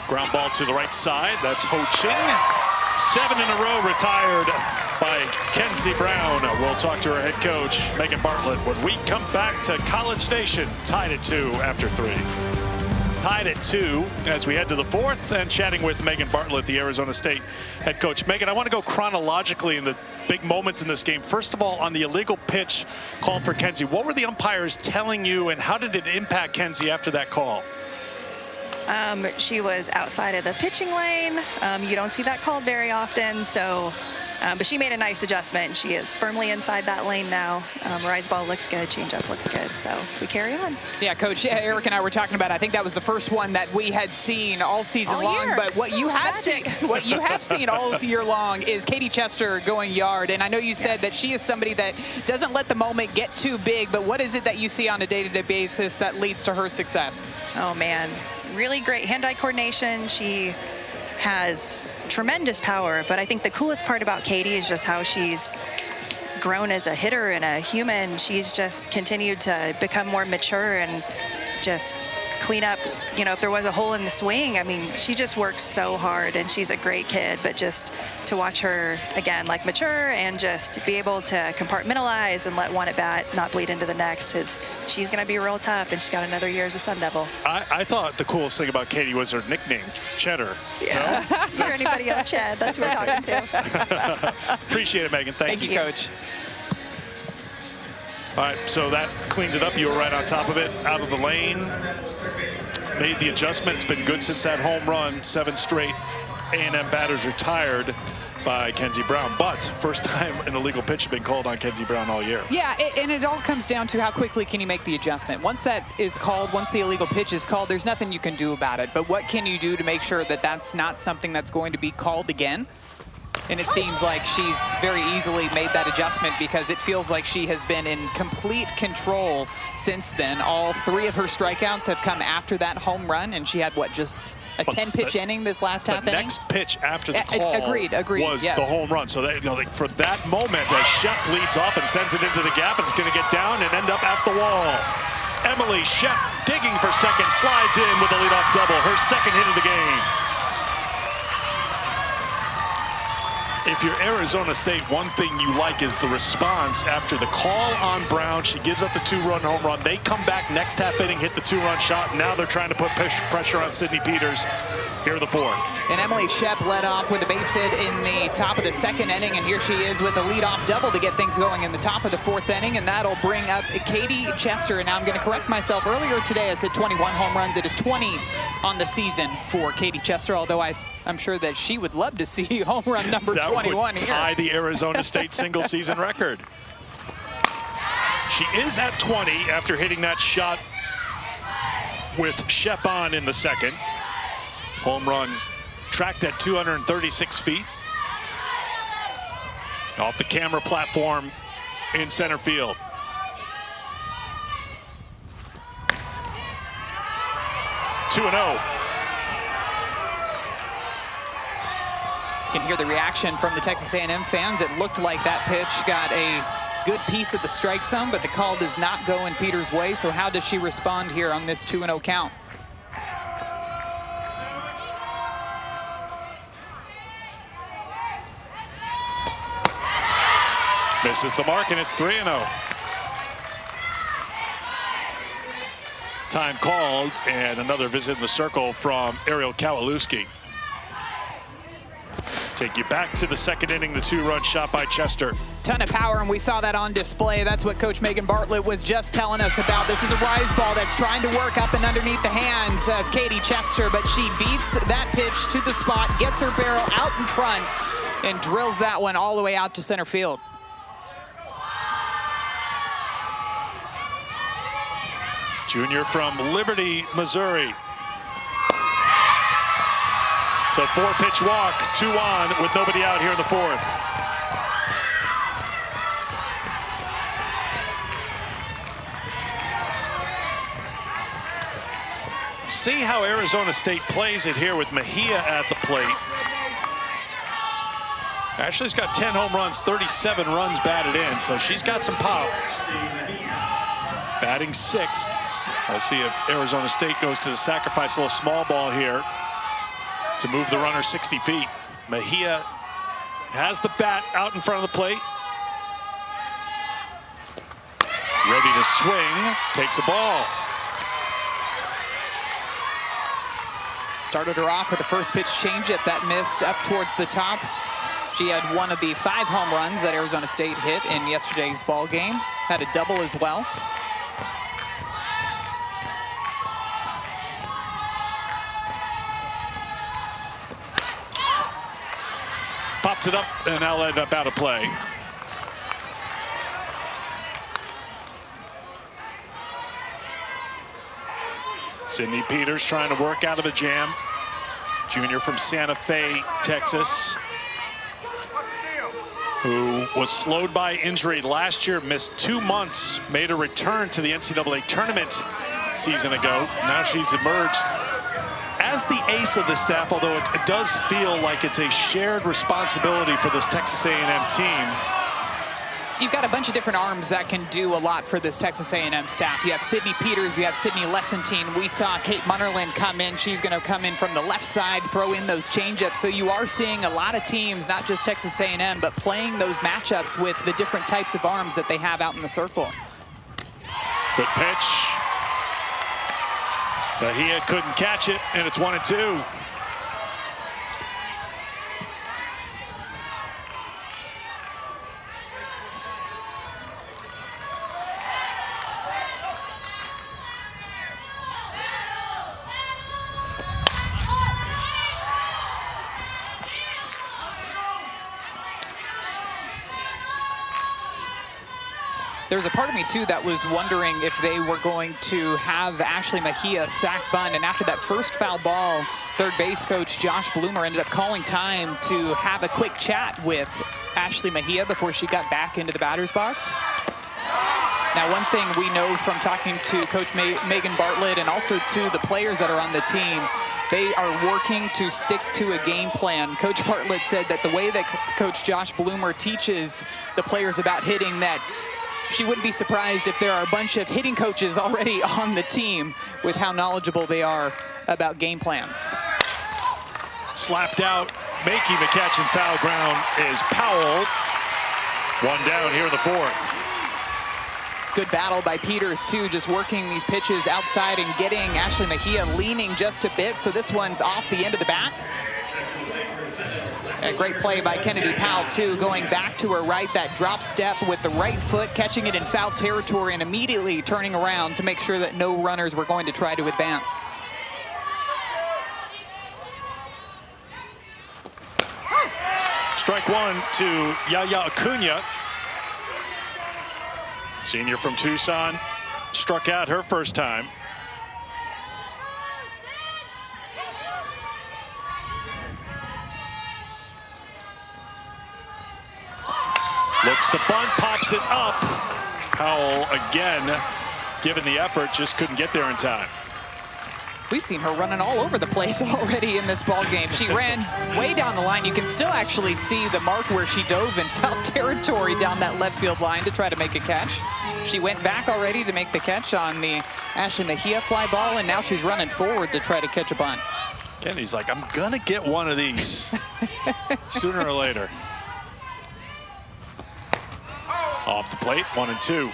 Ground ball to the right side. That's Ho Ching. 7 in a row retired by Kenzie Brown. We'll talk to her head coach, Megan Bartlett, when we come back to College Station, tied at 2 after 3. tied at 2 as we head to the 4th, and chatting with Megan Bartlett, the Arizona State head coach. Megan, I want to go chronologically in the big moments in this game. First of all, on the illegal pitch called for Kenzie, what were the umpires telling you, and how did it impact Kenzie after that call? She was outside of the pitching lane. You don't see that called very often, so but she made a nice adjustment. She is firmly inside that lane now. Rise ball looks good, changeup looks good, so we carry on. Yeah, Coach, Eric and I were talking about, I think that was the first one that we had seen all season long. Year. But what you have seen all year long is Katie Chester going yard. And I know you said that she is somebody that doesn't let the moment get too big, but what is it that you see on a day-to-day basis that leads to her success? Oh man, really great hand-eye coordination. She has tremendous power, but I think the coolest part about Katie is just how she's grown as a hitter and a human. She's just continued to become more mature and just clean up, you know, if there was a hole in the swing. I mean, she just works so hard, and she's a great kid, but just to watch her again, like, mature and just be able to compartmentalize and let one at bat not bleed into the next, is she's going to be real tough, and she's got another year as a Sun Devil. I thought the coolest thing about Katie was her nickname, Cheddar. Yeah. No? Hear anybody on Ched, that's who we're talking to. Appreciate it, Megan. Thank you, Coach. All right, so that cleans it up. You were right on top of it, out of the lane. Made the adjustment. It's been good since that home run. 7 straight A&M batters retired by Kenzie Brown. But first time an illegal pitch has been called on Kenzie Brown all year. Yeah, and it all comes down to how quickly can you make the adjustment. Once that is called, once the illegal pitch is called, there's nothing you can do about it. But what can you do to make sure that that's not something that's going to be called again? And it seems like she's very easily made that adjustment, because it feels like she has been in complete control since then. All 3 of her strikeouts have come after that home run, and she had, what, just a 10-pitch inning this last half inning? The next pitch after the call was yes. the home run. So that, you know, like, for that moment, as Shep leads off and sends it into the gap, it's going to get down and end up at the wall. Emily Shep digging for second, slides in with a leadoff double, her second hit of the game. If you're Arizona State, one thing you like is the response after the call on Brown. She gives up the 2-run home run. They come back next half inning, hit the 2-run shot. Now they're trying to put pressure on Sydney Peters here in the 4th. And Emily Shep led off with a base hit in the top of the 2nd inning, and here she is with a leadoff double to get things going in the top of the 4th inning, and that'll bring up Katie Chester. And now I'm going to correct myself. Earlier today I said 21 home runs. It is 20 on the season for Katie Chester, although I'm sure that she would love to see home run number 21 here. That would tie the Arizona State single season record. She is at 20 after hitting that shot with Shep on in the 2nd. Home run tracked at 236 feet. Off the camera platform in center field. Two and 0. You can hear the reaction from the Texas A&M fans. It looked like that pitch got a good piece of the strike zone, but the call does not go in Peters' way. So how does she respond here on this 2-0 count? Misses the mark, and it's 3-0. Time called, and another visit in the circle from Ariel Kowalewski. Take you back to the 2nd inning, the 2-run shot by Chester. Ton of power, and we saw that on display. That's what Coach Megan Bartlett was just telling us about. This is a rise ball that's trying to work up and underneath the hands of Katie Chester, but she beats that pitch to the spot, gets her barrel out in front, and drills that one all the way out to center field. Junior from Liberty, Missouri. It's a 4-pitch walk, 2 on with nobody out here in the 4th. See how Arizona State plays it here with Mejia at the plate. Ashley's got 10 home runs, 37 runs batted in, so she's got some pop. Batting 6th. We'll see if Arizona State goes to the sacrifice, a little small ball here to move the runner 60 feet. Mejia has the bat out in front of the plate. Ready to swing, takes a ball. Started her off with the first pitch changeup that missed up towards the top. She had one of the 5 home runs that Arizona State hit in yesterday's ball game. Had a double as well. Pops it up, and now end up out of play. Sydney Peters trying to work out of a jam. Junior from Santa Fe, Texas, who was slowed by injury last year, missed 2 months, made a return to the NCAA tournament season ago. Now she's emerged as the ace of the staff, although it does feel like it's a shared responsibility for this Texas A&M team. You've got a bunch of different arms that can do a lot for this Texas A&M staff. You have Sydney Peters, you have Sydney Lessentine. We saw Kate Munnerlyn come in. She's going to come in from the left side, throw in those changeups. So you are seeing a lot of teams, not just Texas A&M, but playing those matchups with the different types of arms that they have out in the circle. Good pitch. Bahia couldn't catch it, and it's 1-2. There's a part of me, too, that was wondering if they were going to have Ashley Mejia sack bunt. And after that first foul ball, third base coach Josh Bloomer ended up calling time to have a quick chat with Ashley Mejia before she got back into the batter's box. Now, one thing we know from talking to Coach Megan Bartlett and also to the players that are on the team, they are working to stick to a game plan. Coach Bartlett said that the way that Coach Josh Bloomer teaches the players about hitting, that she wouldn't be surprised if there are a bunch of hitting coaches already on the team with how knowledgeable they are about game plans. Slapped out, making the catch in foul ground is Powell. 1 down here in the 4th. Good battle by Peters, too, just working these pitches outside and getting Ashley Mejia leaning just a bit. So this one's off the end of the bat. A great play by Kennedy Powell, too, going back to her right, that drop step with the right foot, catching it in foul territory and immediately turning around to make sure that no runners were going to try to advance. Strike 1 to Yaya Acuna. Senior from Tucson, struck out her first time. Looks to bunt, pops it up. Powell again, given the effort, just couldn't get there in time. We've seen her running all over the place already in this ball game. She ran way down the line. You can still actually see the mark where she dove in foul territory down that left field line to try to make a catch. She went back already to make the catch on the Ashley Mejia fly ball, and now she's running forward to try to catch a bunt. Kennedy's like, I'm gonna get one of these sooner or later. Off the plate, 1-2.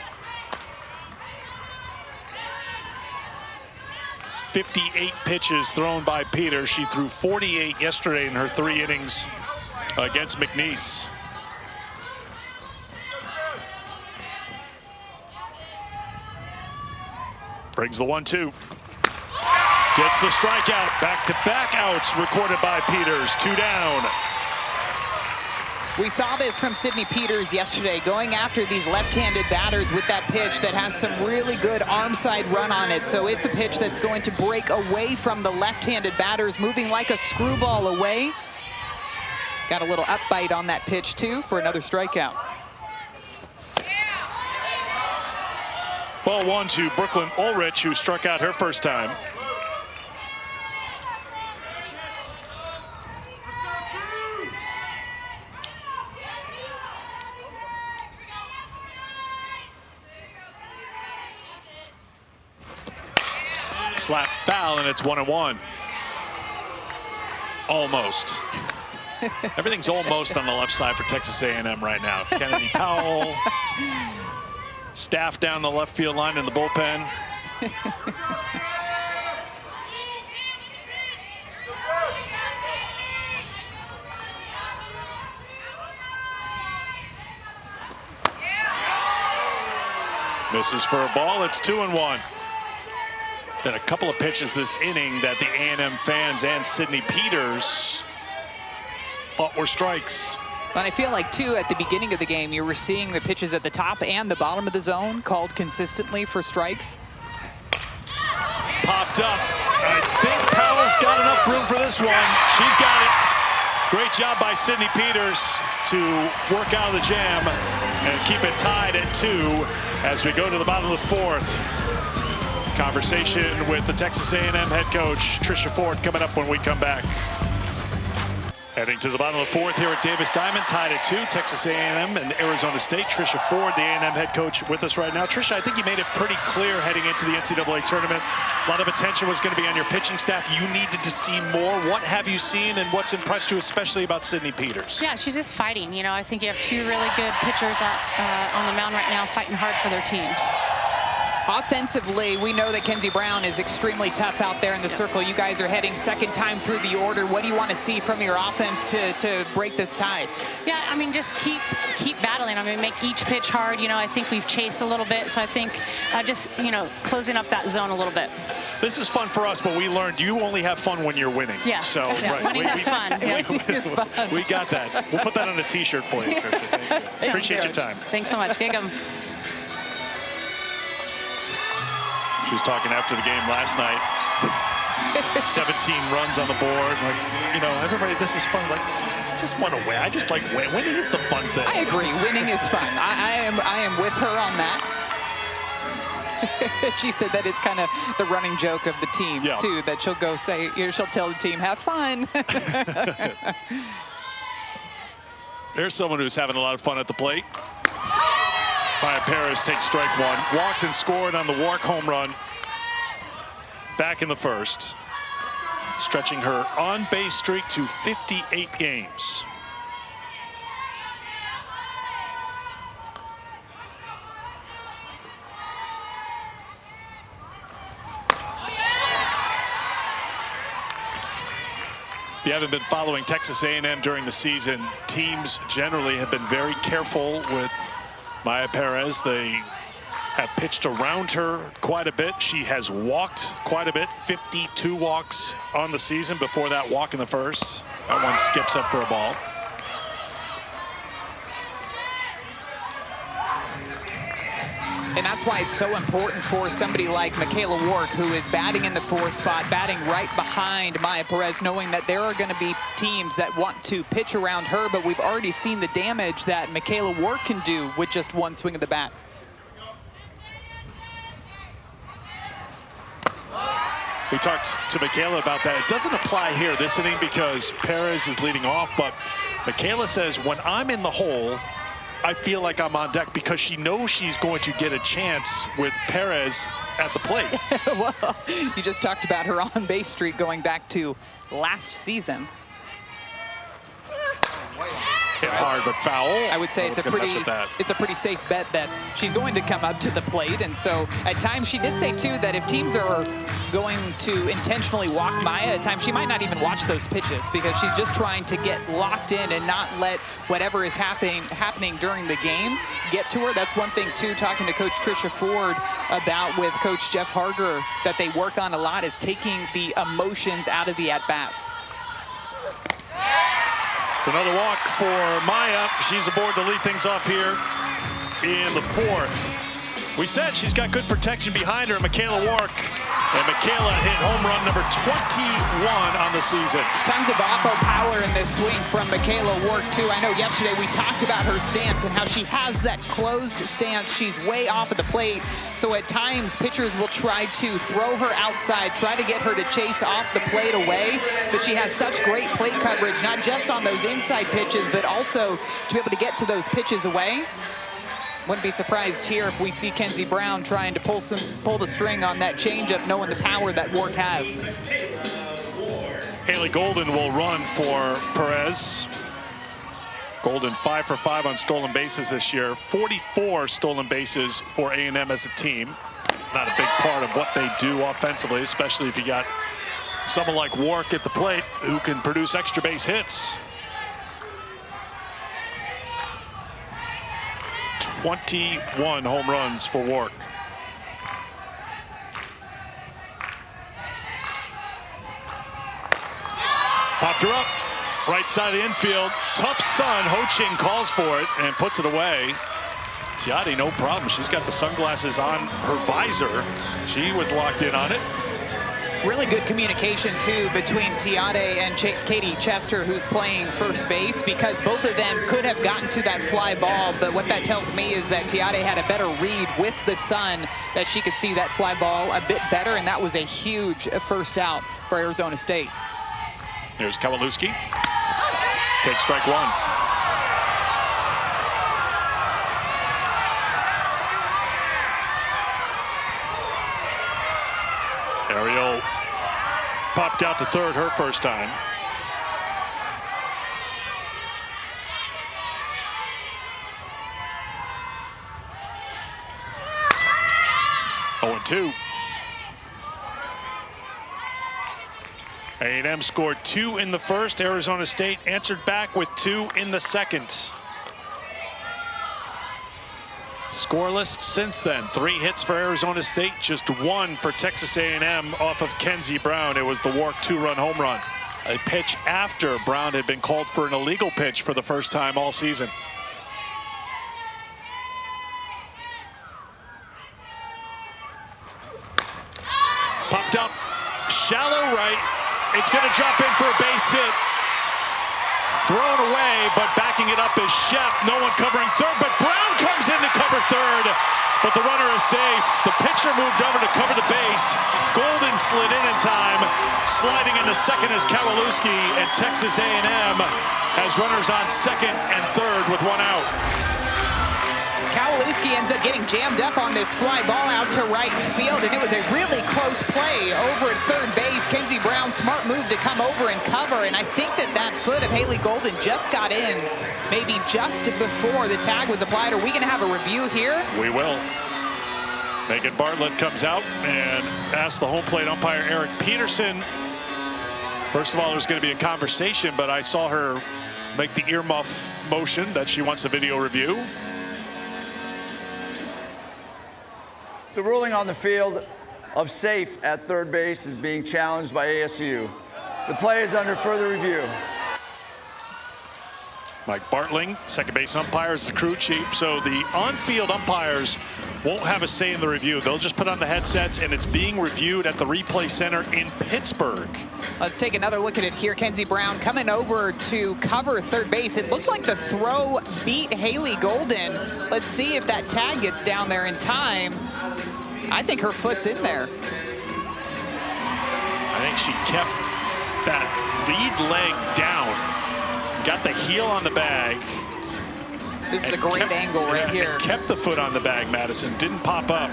58 pitches thrown by Peters. She threw 48 yesterday in her 3 innings against McNeese. Brings the 1-2. Gets the strikeout. Back-to-back outs recorded by Peters. 2 down. We saw this from Sydney Peters yesterday, going after these left-handed batters with that pitch that has some really good arm side run on it. So it's a pitch that's going to break away from the left-handed batters, moving like a screwball away. Got a little up bite on that pitch, too, for another strikeout. Ball 1 to Brooklyn Ulrich, who struck out her first time. Slap foul, and it's 1-1. Almost. Everything's almost on the left side for Texas A&M right now. Kennedy Powell, staff down the left field line in the bullpen. Misses for a ball. It's 2-1. Been a couple of pitches this inning that the A&M fans and Sydney Peters thought were strikes. And I feel like, too, at the beginning of the game, you were seeing the pitches at the top and the bottom of the zone called consistently for strikes. Popped up. I think Powell's got enough room for this one. She's got it. Great job by Sydney Peters to work out of the jam and keep it tied at 2 as we go to the bottom of the 4th. Conversation with the Texas A&M head coach, Tricia Ford, coming up when we come back. Heading to the bottom of the 4th here at Davis Diamond, tied at 2. Texas A&M and Arizona State. Tricia Ford, the A&M head coach, with us right now. Tricia, I think you made it pretty clear heading into the NCAA tournament. A lot of attention was going to be on your pitching staff. You needed to see more. What have you seen, and what's impressed you especially about Sydney Peters? Yeah, she's just fighting. You know, I think you have 2 really good pitchers on the mound right now fighting hard for their teams. Offensively, we know that Kenzie Brown is extremely tough out there in the circle. You guys are heading second time through the order. What do you want to see from your offense to break this tide? Yeah, I mean, just keep battling. I mean, make each pitch hard. You know, I think we've chased a little bit, so I think just, you know, closing up that zone a little bit. This is fun for us, but we learned you only have fun when you're winning. Yeah. So, yeah. right. Winning is fun. Yeah. Winning is fun. We got that. We'll put that on a T-shirt for you, Tricia. Thank you. Appreciate your time. Thanks so much. Gig 'em. She was talking after the game last night. 17 runs on the board. Like, you know, everybody, this is fun. Like, just want to win. I just like win. Winning is the fun thing. I agree. Winning is fun. I am with her on that. She said that it's kind of the running joke of the team, too, that she'll go say, she'll tell the team, have fun. There's someone who's having a lot of fun at the plate. Maya Perez takes strike 1. Walked and scored on the walk home run back in the first, stretching her on-base streak to 58 games. If you haven't been following Texas A&M during the season, teams generally have been very careful with Maya Perez. They have pitched around her quite a bit. She has walked quite a bit, 52 walks on the season before that walk in the first. That one skips up for a ball. And that's why it's so important for somebody like Michaela Wark, who is batting in the 4th spot, batting right behind Maya Perez, knowing that there are going to be teams that want to pitch around her, but we've already seen the damage that Michaela Wark can do with just one swing of the bat. We talked to Michaela about that. It doesn't apply here this inning because Perez is leading off, but Michaela says, when I'm in the hole, I feel like I'm on deck, because she knows she's going to get a chance with Perez at the plate. Well, you just talked about her on-base streak going back to last season. Hit hard but foul. I would say it's a pretty safe bet that she's going to come up to the plate. And so at times she did say too that if teams are going to intentionally walk Maya, at times she might not even watch those pitches, because she's just trying to get locked in and not let whatever is happening during the game get to her. That's one thing too, talking to Coach Tricia Ford about with Coach Jeff Harger, that they work on a lot, is taking the emotions out of the at-bats. It's another walk for Maya. She's aboard to lead things off here in the 4th. We said she's got good protection behind her, Michaela Wark. And Michaela hit home run number 21 on the season. Tons of oppo power in this swing from Michaela Wark, too. I know yesterday we talked about her stance and how she has that closed stance. She's way off of the plate. So at times, pitchers will try to throw her outside, try to get her to chase off the plate away. But she has such great plate coverage, not just on those inside pitches, but also to be able to get to those pitches away. Wouldn't be surprised here if we see Kenzie Brown trying to pull the string on that changeup, knowing the power that Wark has. Haley Golden will run for Perez. Golden 5 for 5 on stolen bases this year. 44 stolen bases for A&M as a team. Not a big part of what they do offensively, especially if you got someone like Wark at the plate who can produce extra base hits. 21 home runs for Wark. Popped her up. Right side of the infield. Tough sun. Ho Ching calls for it and puts it away. Tiade, no problem. She's got the sunglasses on her visor. She was locked in on it. Really good communication, too, between Tiade and Katie Chester, who's playing first base, because both of them could have gotten to that fly ball. But what that tells me is that Tiade had a better read with the sun, that she could see that fly ball a bit better, and that was a huge first out for Arizona State. Here's Kowalewski. Takes strike one. Ariel popped out to third her first time. Oh, and 2. A&M scored 2 in the first. Arizona State answered back with 2 in the second. Scoreless since then. 3 hits for Arizona State, just 1 for Texas A&M off of Kenzie Brown. It was the Wark 2-run home run. A pitch after Brown had been called for an illegal pitch for the first time all season. Popped up, shallow right. It's going to drop in for a base hit. Thrown away, but backing it up is Shep. No one covering third, but Brown comes in to cover third. But the runner is safe. The pitcher moved over to cover the base. Golden slid in time. Sliding into second is Kowalewski, and Texas A&M has runners on second and third with 1 out. Kowalewski ends up getting jammed up on this fly ball out to right field, and it was a really close play over at third base. Kenzie Brown, smart move to come over and cover, and I think that foot of Haley Golden just got in, maybe just before the tag was applied. Are we going to have a review here? We will. Megan Bartlett comes out and asks the home plate umpire, Eric Peterson. First of all, there's going to be a conversation, but I saw her make the earmuff motion that she wants a video review. The ruling on the field of safe at third base is being challenged by ASU. The play is under further review. Mike Bartling, second base umpire, is the crew chief. So the on-field umpires won't have a say in the review. They'll just put on the headsets, and it's being reviewed at the replay center in Pittsburgh. Let's take another look at it here. Kenzie Brown coming over to cover third base. It looked like the throw beat Haley Golden. Let's see if that tag gets down there in time. I think her foot's in there. I think she kept that lead leg down, got the heel on the bag. This is a great angle right here. Kept the foot on the bag, Madison. Didn't pop up.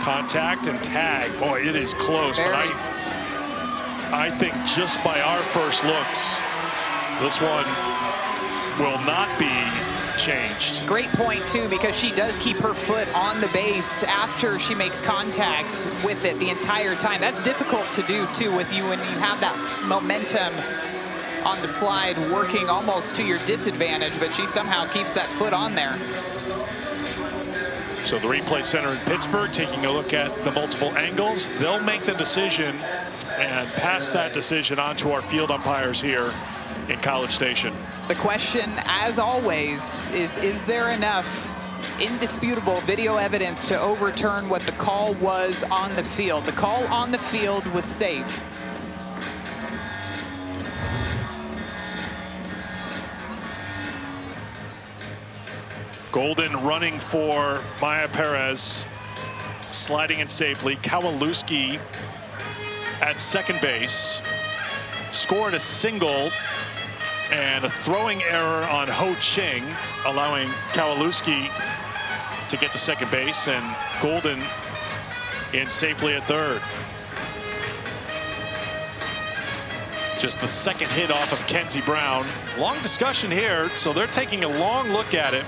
Contact and tag. Boy, it is close. But I think just by our first looks, this one will not be changed. Great point, too, because she does keep her foot on the base after she makes contact with it the entire time. That's difficult to do, too, with you when you have that momentum on the slide working almost to your disadvantage, but she somehow keeps that foot on there. So the replay center in Pittsburgh taking a look at the multiple angles. They'll make the decision and pass that decision on to our field umpires here in College Station. The question, as always, is there enough indisputable video evidence to overturn what the call was on the field? The call on the field was safe. Golden running for Maya Perez, sliding in safely. Kowalewski at second base, scored a single and a throwing error on Ho Ching, allowing Kowalewski to get to second base, and Golden in safely at third. Just the second hit off of Kenzie Brown. Long discussion here, so they're taking a long look at it.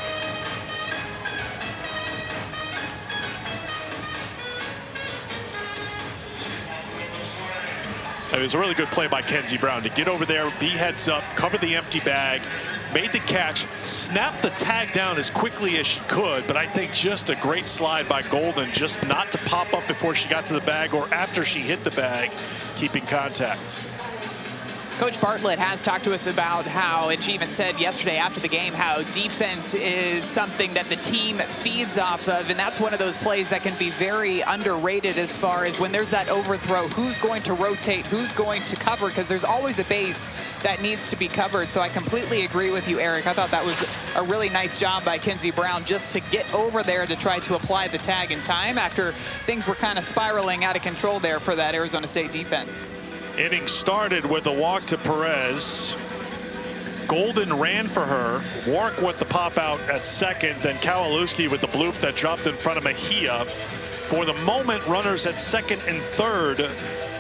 It was a really good play by Kenzie Brown to get over there, be heads up, cover the empty bag, made the catch, snapped the tag down as quickly as she could, but I think just a great slide by Golden, just not to pop up before she got to the bag or after she hit the bag, keeping contact. Coach Bartlett has talked to us about how, and she even said yesterday after the game, how defense is something that the team feeds off of, and that's one of those plays that can be very underrated as far as when there's that overthrow, who's going to rotate, who's going to cover, because there's always a base that needs to be covered. So I completely agree with you, Eric. I thought that was a really nice job by Kenzie Brown just to get over there to try to apply the tag in time after things were kind of spiraling out of control there for that Arizona State defense. Inning started with a walk to Perez. Golden ran for her. Warwick with the pop out at second. Then Kowalewski with the bloop that dropped in front of Mejia. For the moment, runners at second and third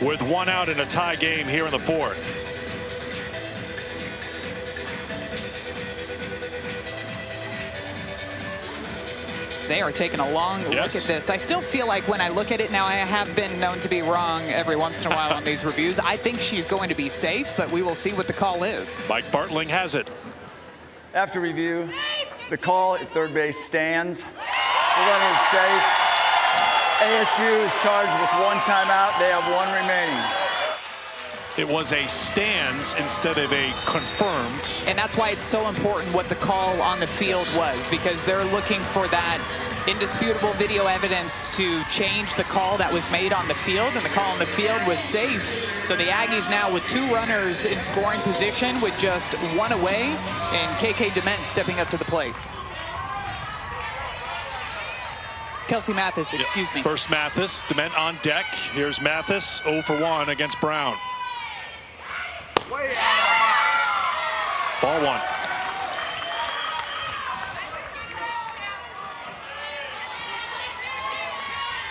with one out in a tie game here in the fourth. They are taking a long look at this. I still feel like when I look at it now, I have been known to be wrong every once in a while on these reviews. I think she's going to be safe, but we will see what the call is. Mike Bartling has it. After review, the call at third base stands. The runner is safe. ASU is charged with one timeout. They have one remaining. It was a stands instead of a confirmed. And that's why it's so important what the call on the field was, because they're looking for that indisputable video evidence to change the call that was made on the field, and the call on the field was safe. So the Aggies now with two runners in scoring position with just one away, and KK Dement stepping up to the plate. Kelsey Mathis, excuse me. First Mathis, Dement on deck. Here's Mathis, 0 for 1 against Brown. Ball one.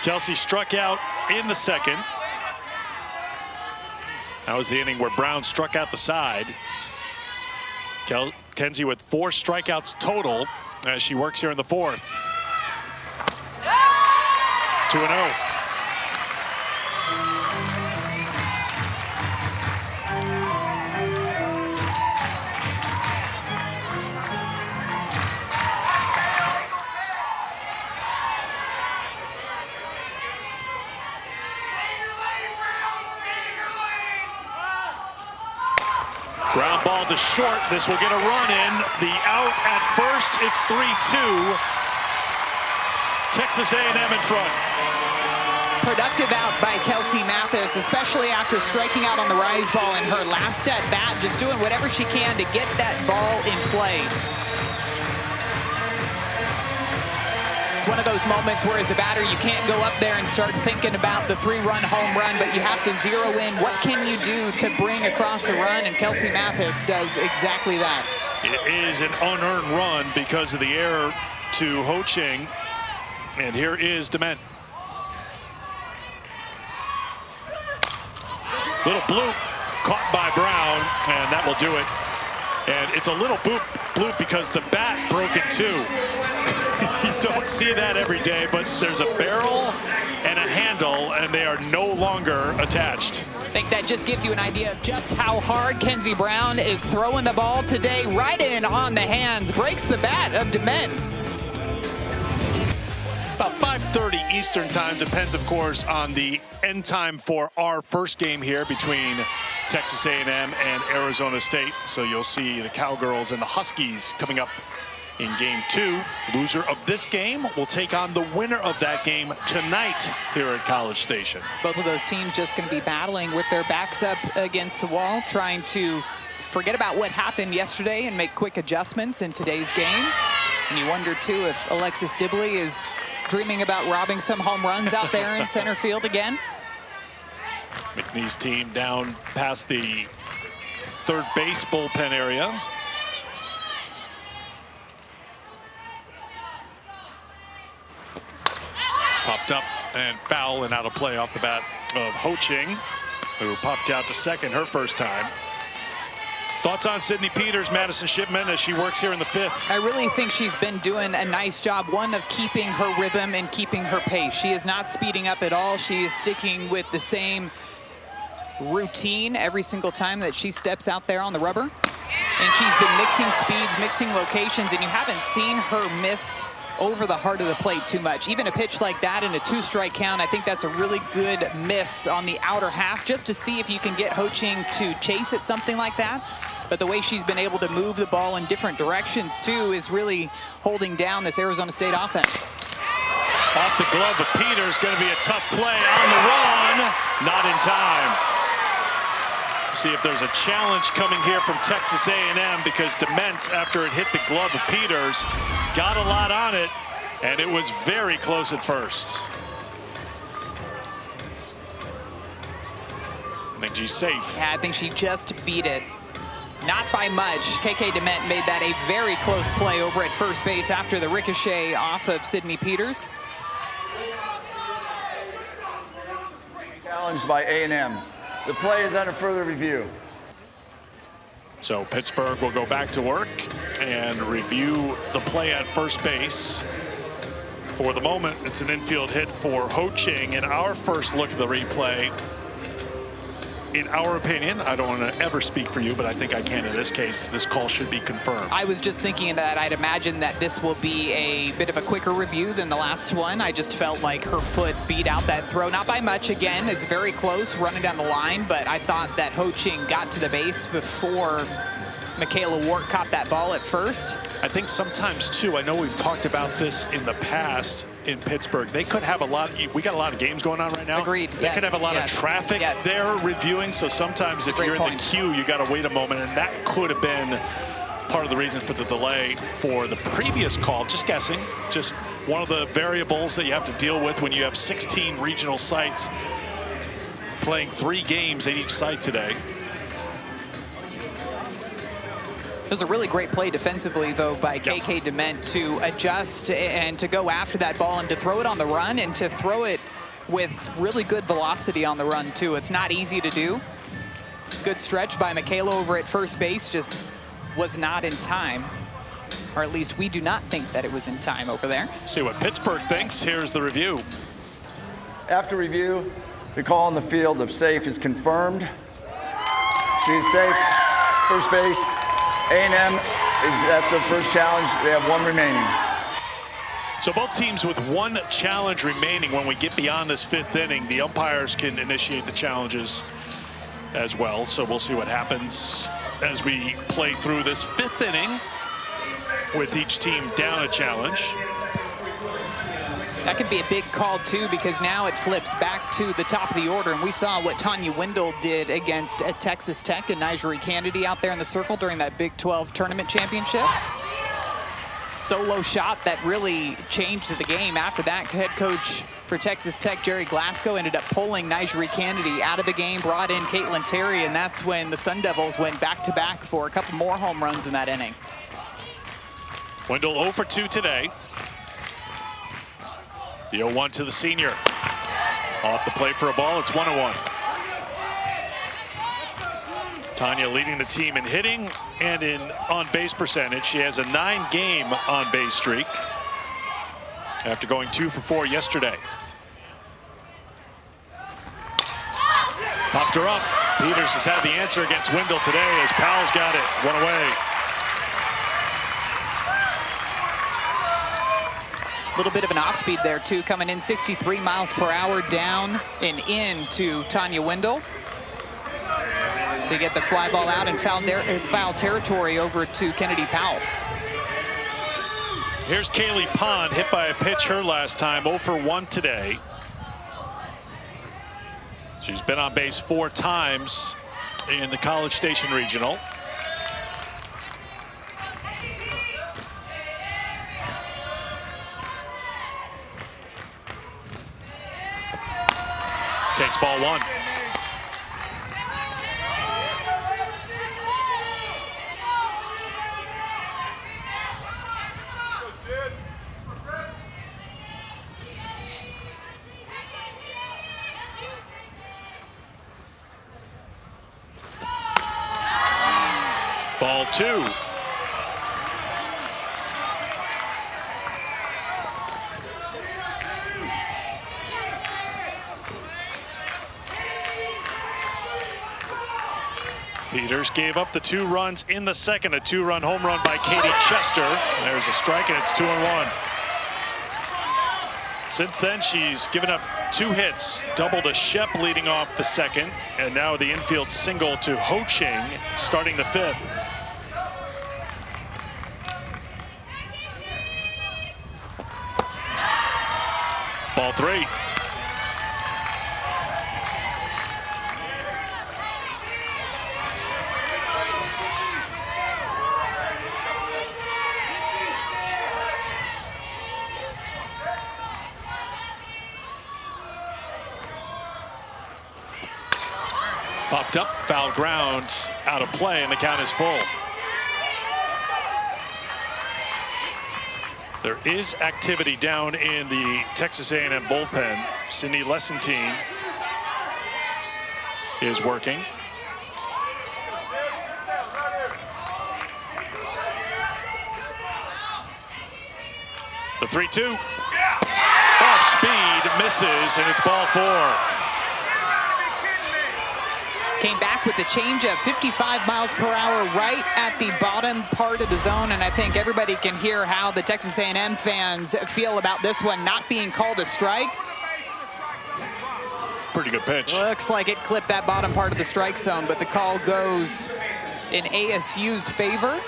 Kelsey struck out in the second. That was the inning where Brown struck out the side. Kenzie with 4 strikeouts total as she works here in the fourth. 2-0. Ground ball to short. This will get a run in. The out at first. It's 3-2. Texas A&M in front. Productive out by Kelsey Mathis, especially after striking out on the rise ball in her last at bat, just doing whatever she can to get that ball in play. It's one of those moments where as a batter you can't go up there and start thinking about the 3-run home run, but you have to zero in what can you do to bring across a run, and Kelsey Mathis does exactly that. It is an unearned run because of the error to Ho Ching, and here is Dement. Little bloop caught by Brown, and that will do it. And it's a little bloop because the bat broke in two. You don't see that every day, but there's a barrel and a handle, and they are no longer attached. I think that just gives you an idea of just how hard Kenzie Brown is throwing the ball today. Right in on the hands, breaks the bat of Dement. About 5:30 Eastern time, depends of course on the end time for our first game here between Texas A&M and Arizona State. So you'll see the Cowgirls and the Huskies coming up in game 2. Loser of this game will take on the winner of that game tonight here at College Station. Both of those teams just going to be battling with their backs up against the wall, trying to forget about what happened yesterday and make quick adjustments in today's game. And you wonder too if Alexis Dibley is dreaming about robbing some home runs out there in center field again. McNeese team down past the third base bullpen area. Popped up and foul and out of play off the bat of Ho Ching, who popped out to second her first time. Thoughts on Sydney Peters, Madison Shipman, as she works here in the fifth? I really think she's been doing a nice job, one, of keeping her rhythm and keeping her pace. She is not speeding up at all. She is sticking with the same routine every single time that she steps out there on the rubber. And she's been mixing speeds, mixing locations, and you haven't seen her miss over the heart of the plate too much. Even a pitch like that in a 2-strike count, I think that's a really good miss on the outer half, just to see if you can get Ho Ching to chase at something like that. But the way she's been able to move the ball in different directions too is really holding down this Arizona State offense. Off the glove of Peters, going to be a tough play on the run, not in time. See if there's a challenge coming here from Texas A&M, because Dement, after it hit the glove of Peters, got a lot on it, and it was very close at first. I think she's safe. Yeah, I think she just beat it. Not by much. KK Dement made that a very close play over at first base after the ricochet off of Sydney Peters. Challenged by A&M. The play is under further review. So Pittsburgh will go back to work and review the play at first base. For the moment, it's an infield hit for Ho Ching. In our first look at the replay, in our opinion, I don't want to ever speak for you, but I think I can in this case, this call should be confirmed. I was just thinking that I'd imagine that this will be a bit of a quicker review than the last one. I just felt like her foot beat out that throw, not by much. Again, it's very close running down the line, but I thought that Ho Ching got to the base before Michaela Wart caught that ball at first. I think sometimes too, I know we've talked about this in the past in Pittsburgh, they could have a lot, we got a lot of games going on right now. Agreed. They could have a lot of traffic there reviewing, so sometimes if you're in the queue, you got to wait a moment, and that could have been part of the reason for the delay for the previous call. Just guessing, just one of the variables that you have to deal with when you have 16 regional sites playing 3 games at each site today. It was a really great play defensively, though, by KK Dement to adjust and to go after that ball and to throw it on the run and to throw it with really good velocity on the run, too. It's not easy to do. Good stretch by Michaela over at first base, just was not in time. Or at least we do not think that it was in time over there. See what Pittsburgh thinks. Here's the review. After review, the call on the field of safe is confirmed. She is safe. First base. A&M, that's their first challenge. They have 1 remaining. So both teams with 1 challenge remaining. When we get beyond this 5th inning, the umpires can initiate the challenges as well. So we'll see what happens as we play through this 5th inning with each team down a challenge. That could be a big call, too, because now it flips back to the top of the order. And we saw what Tanya Wendell did against Texas Tech and Nigeri Kennedy out there in the circle during that Big 12 tournament championship. Solo shot that really changed the game. After that, head coach for Texas Tech, Jerry Glasgow, ended up pulling Nigeri Kennedy out of the game, brought in Caitlin Terry, and that's when the Sun Devils went back-to-back for a couple more home runs in that inning. Wendell 0 for 2 today. The 0-1 to the senior. Off the plate for a ball, it's 1-1. Tanya leading the team in hitting and in on-base percentage. She has a 9-game on-base streak after going 2 for 4 yesterday. Popped her up. Peters has had the answer against Wendell today as Powell's got it. 1 away. A little bit of an off speed there, too, coming in 63 miles per hour down and in to Tanya Wendell to get the fly ball out and foul territory over to Kennedy Powell. Here's Kaylee Pond, hit by a pitch her last time, 0 for 1 today. She's been on base 4 times in the College Station Regional. Takes ball 1. Ball 2. Peters gave up the 2 runs in the second, a 2-run home run by Katie Chester. There's a strike, and it's 2-1. Since then, she's given up 2 hits, double to Shep leading off the second, and now the infield single to Ho Ching starting the 5th. Ball 3. Popped up, foul ground, out of play, and the count is full. There is activity down in the Texas A&M bullpen. Sydney Lessentine is working. The 3-2. Off speed, misses, and it's ball 4. Came back with the changeup, 55 miles per hour, right at the bottom part of the zone, and I think everybody can hear how the Texas A&M fans feel about this one not being called a strike. Pretty good pitch. Looks like it clipped that bottom part of the strike zone, but the call goes in ASU's favor.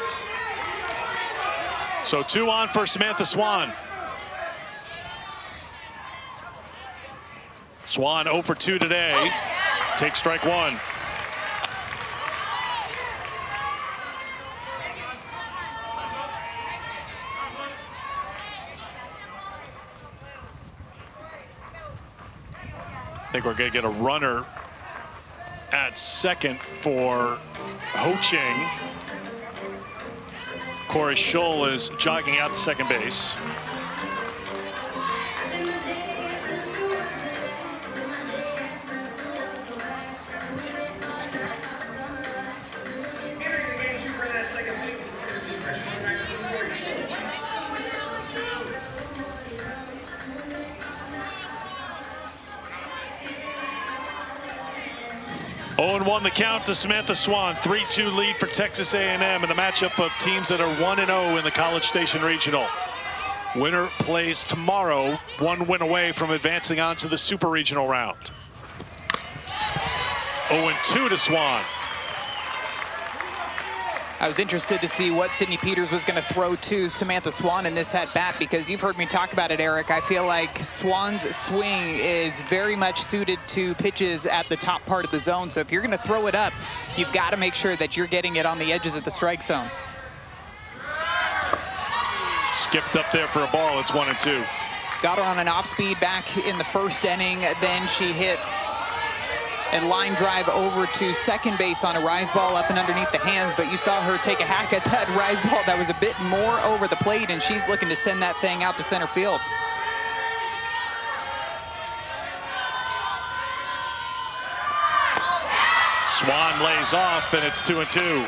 So 2 on for Samantha Swan. Swan 0 for 2 today. Takes strike 1. I think we're going to get a runner at second for Ho Ching. Corey Scholl is jogging out to second base. Oh, 0-1 the count to Samantha Swan. 3-2 lead for Texas A&M in a matchup of teams that are 1-0 in the College Station Regional. Winner plays tomorrow, 1 win away from advancing on to the Super Regional round. 0-2 to Swan. I was interested to see what Sydney Peters was going to throw to Samantha Swan in this at-bat, because you've heard me talk about it, Eric. I feel like Swan's swing is very much suited to pitches at the top part of the zone. So if you're going to throw it up, you've got to make sure that you're getting it on the edges of the strike zone. Skipped up there for a ball. It's 1-2. Got her on an off-speed back in the first inning. Then she hit a line drive over to second base on a rise ball up and underneath the hands, but you saw her take a hack at that rise ball that was a bit more over the plate, and she's looking to send that thing out to center field. Swan lays off, and it's 2-2.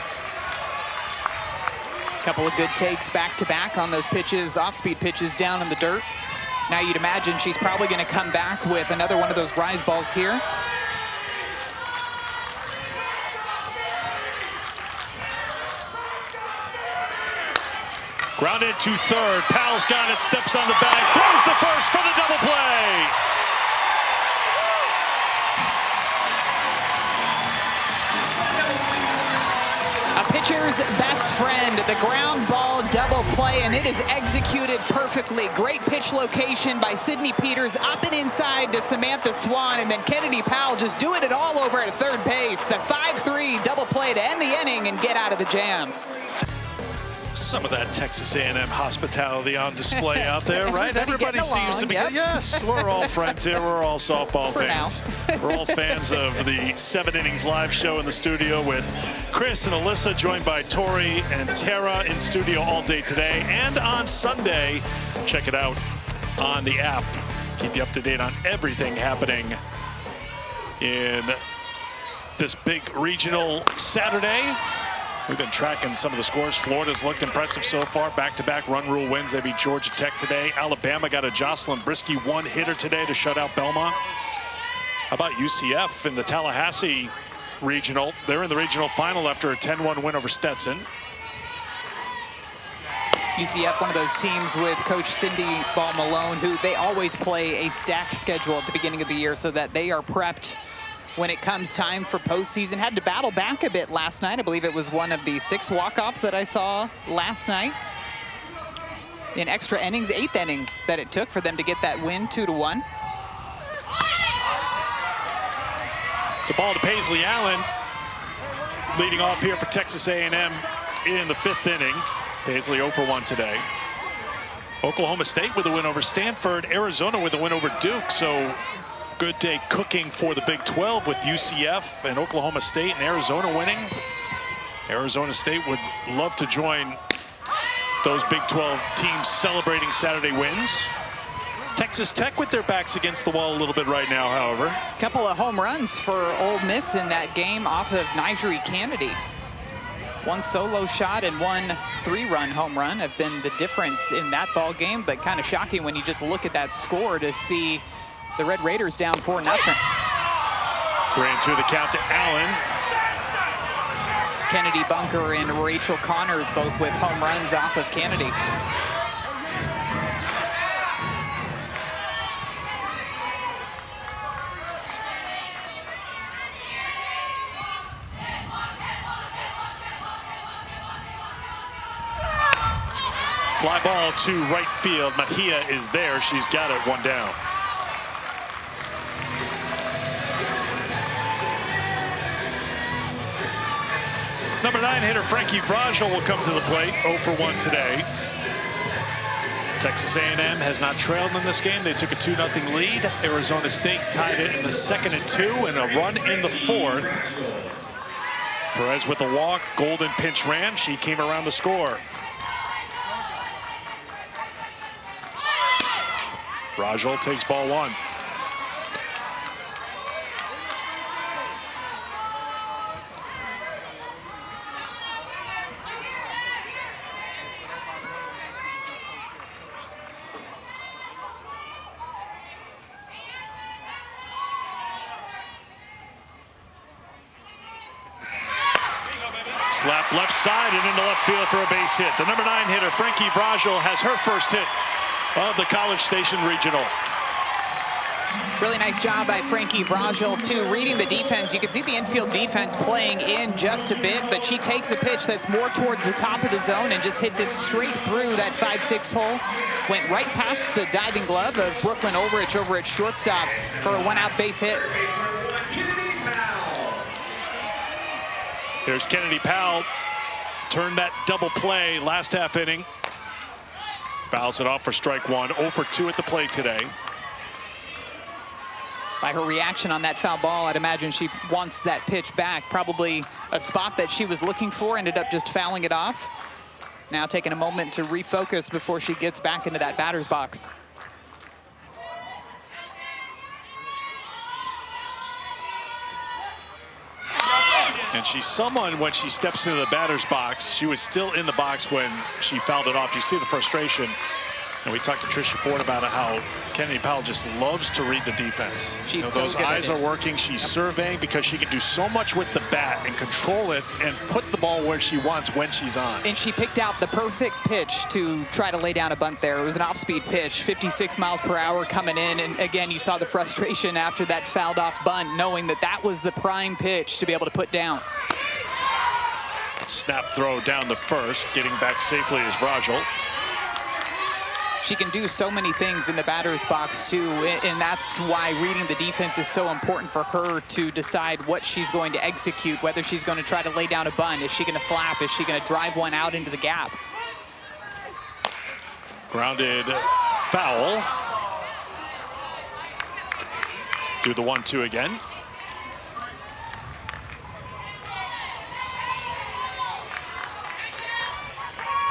Couple of good takes back-to-back on those pitches, off-speed pitches down in the dirt. Now you'd imagine she's probably going to come back with another one of those rise balls here. Grounded to third. Powell's got it, steps on the bag, throws the first for the double play. A pitcher's best friend, the ground ball double play, and it is executed perfectly. Great pitch location by Sydney Peters, up and inside to Samantha Swan, and then Kennedy Powell just doing it all over at third base. The 5-3 double play to end the inning and get out of the jam. Some of that Texas A&M hospitality on display out there, right? Everybody seems to be. Yep. Yes, we're all friends here. We're all softball fans. We're all fans of the 7 Innings live show in the studio with Chris and Alyssa, joined by Tori and Tara in studio all day today and on Sunday. Check it out on the app. Keep you up to date on everything happening in this big regional Saturday. We've been tracking some of the scores. Florida's looked impressive so far. Back-to-back run rule wins. They beat Georgia Tech today. Alabama got a Jocelyn Brisky one-hitter today to shut out Belmont. How about UCF in the Tallahassee regional. They're in the regional final after a 10-1 win over Stetson. UCF, one of those teams with Coach Cindy Ball Malone, who they always play a stacked schedule at the beginning of the year so that they are prepped when it comes time for postseason. Had to battle back a bit last night. I believe it was one of the 6 walk-offs that I saw last night. In extra innings, 8th inning that it took for them to get that win, 2-1. It's a ball to Paisley Allen, leading off here for Texas A&M in the 5th inning. Paisley 0 for 1 today. Oklahoma State with a win over Stanford. Arizona with a win over Duke. So good day cooking for the Big 12 with UCF and Oklahoma State and Arizona winning. Arizona State would love to join those Big 12 teams celebrating Saturday wins. Texas Tech with their backs against the wall a little bit right now, however. Couple of home runs for Ole Miss in that game off of Nigeri Kennedy. 1 solo shot and 1 3-run home run have been the difference in that ball game, but kind of shocking when you just look at that score to see the Red Raiders down 4-0. 3-2 the count to Allen. Kennedy Bunker and Rachel Connors both with home runs off of Kennedy. Fly ball to right field. Mejia is there. She's got it, 1 down. Number 9 hitter Frankie Vrajel will come to the plate. 0 for 1 today. Texas A&M has not trailed in this game. They took a 2-0 lead. Arizona State tied it in the 2nd and 2 and a run in the 4th. Perez with a walk. Golden pinch ran. She came around to score. Vrajel takes ball 1. Slap left side and into left field for a base hit. The number 9 hitter, Frankie Vrajel, has her first hit of the College Station Regional. Really nice job by Frankie Vrajel, too, reading the defense. You can see the infield defense playing in just a bit, but she takes a pitch that's more towards the top of the zone and just hits it straight through that 5-6 hole. Went right past the diving glove of Brooklyn Ulrich over at shortstop for a 1-out base hit. Here's Kennedy Powell. Turned that double play last half inning. Fouls it off for strike 1. 0 for 2 at the plate today. By her reaction on that foul ball, I'd imagine she wants that pitch back. Probably a spot that she was looking for, ended up just fouling it off. Now taking a moment to refocus before she gets back into that batter's box. And she's someone, when she steps into the batter's box, she was still in the box when she fouled it off. You see the frustration. And we talked to Tricia Ford about how Kennedy Powell just loves to read the defense. She's so those eyes are working. She's surveying because she can do so much with the bat and control it and put the ball where she wants when she's on. And she picked out the perfect pitch to try to lay down a bunt there. It was an off-speed pitch, 56 miles per hour coming in. And again, you saw the frustration after that fouled off bunt, knowing that that was the prime pitch to be able to put down. Snap throw down the first, getting back safely is Vrajel. She can do so many things in the batter's box, too, and that's why reading the defense is so important for her to decide what she's going to execute, whether she's going to try to lay down a bunt. Is she going to slap? Is she going to drive one out into the gap? Grounded foul. Do the 1-2 again.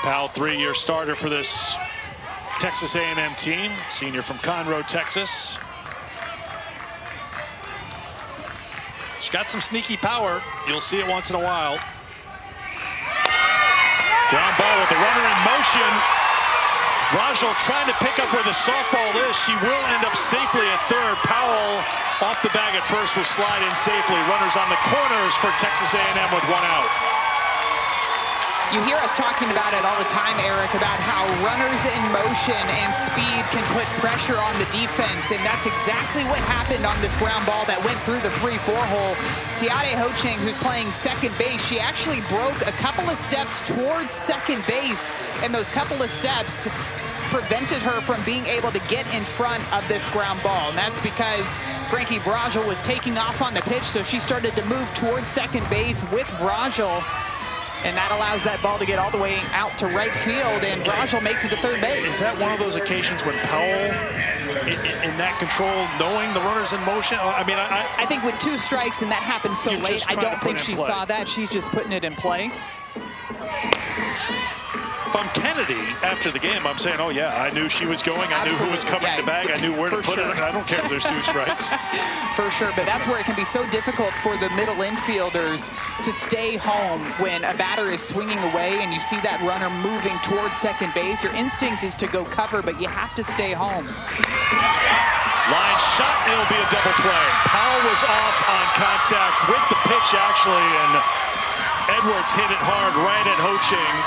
Powell, 3-year starter for this Texas A&M team, senior from Conroe, Texas. She's got some sneaky power. You'll see it once in a while. Ground ball with the runner in motion. Vrajel trying to pick up where the softball is. She will end up safely at third. Powell off the bag at first will slide in safely. Runners on the corners for Texas A&M with one out. You hear us talking about it all the time, Eric, about how runners in motion and speed can put pressure on the defense, and that's exactly what happened on this ground ball that went through the 3-4 hole. Tiade Ho-Ching, who's playing second base, she actually broke a couple of steps towards second base, and those couple of steps prevented her from being able to get in front of this ground ball. And that's because Frankie Vrajel was taking off on the pitch, so she started to move towards second base with Vrajel. And that allows that ball to get all the way out to right field, and Vrajel makes it to third base. Is that one of those occasions when Powell, in that control, knowing the runner's in motion? I mean, I think with 2 strikes and that happened so late, I don't think she saw that. She's just putting it in play. If I'm Kennedy after the game, I'm saying, oh yeah, I knew she was going. I knew who was covering the bag. I knew where to put it. I don't care if there's 2 strikes. For sure, but that's where it can be so difficult for the middle infielders to stay home when a batter is swinging away and you see that runner moving towards second base. Your instinct is to go cover, but you have to stay home. Line shot, it'll be a double play. Powell was off on contact with the pitch, actually, and Edwards hit it hard right at Ho-Ching,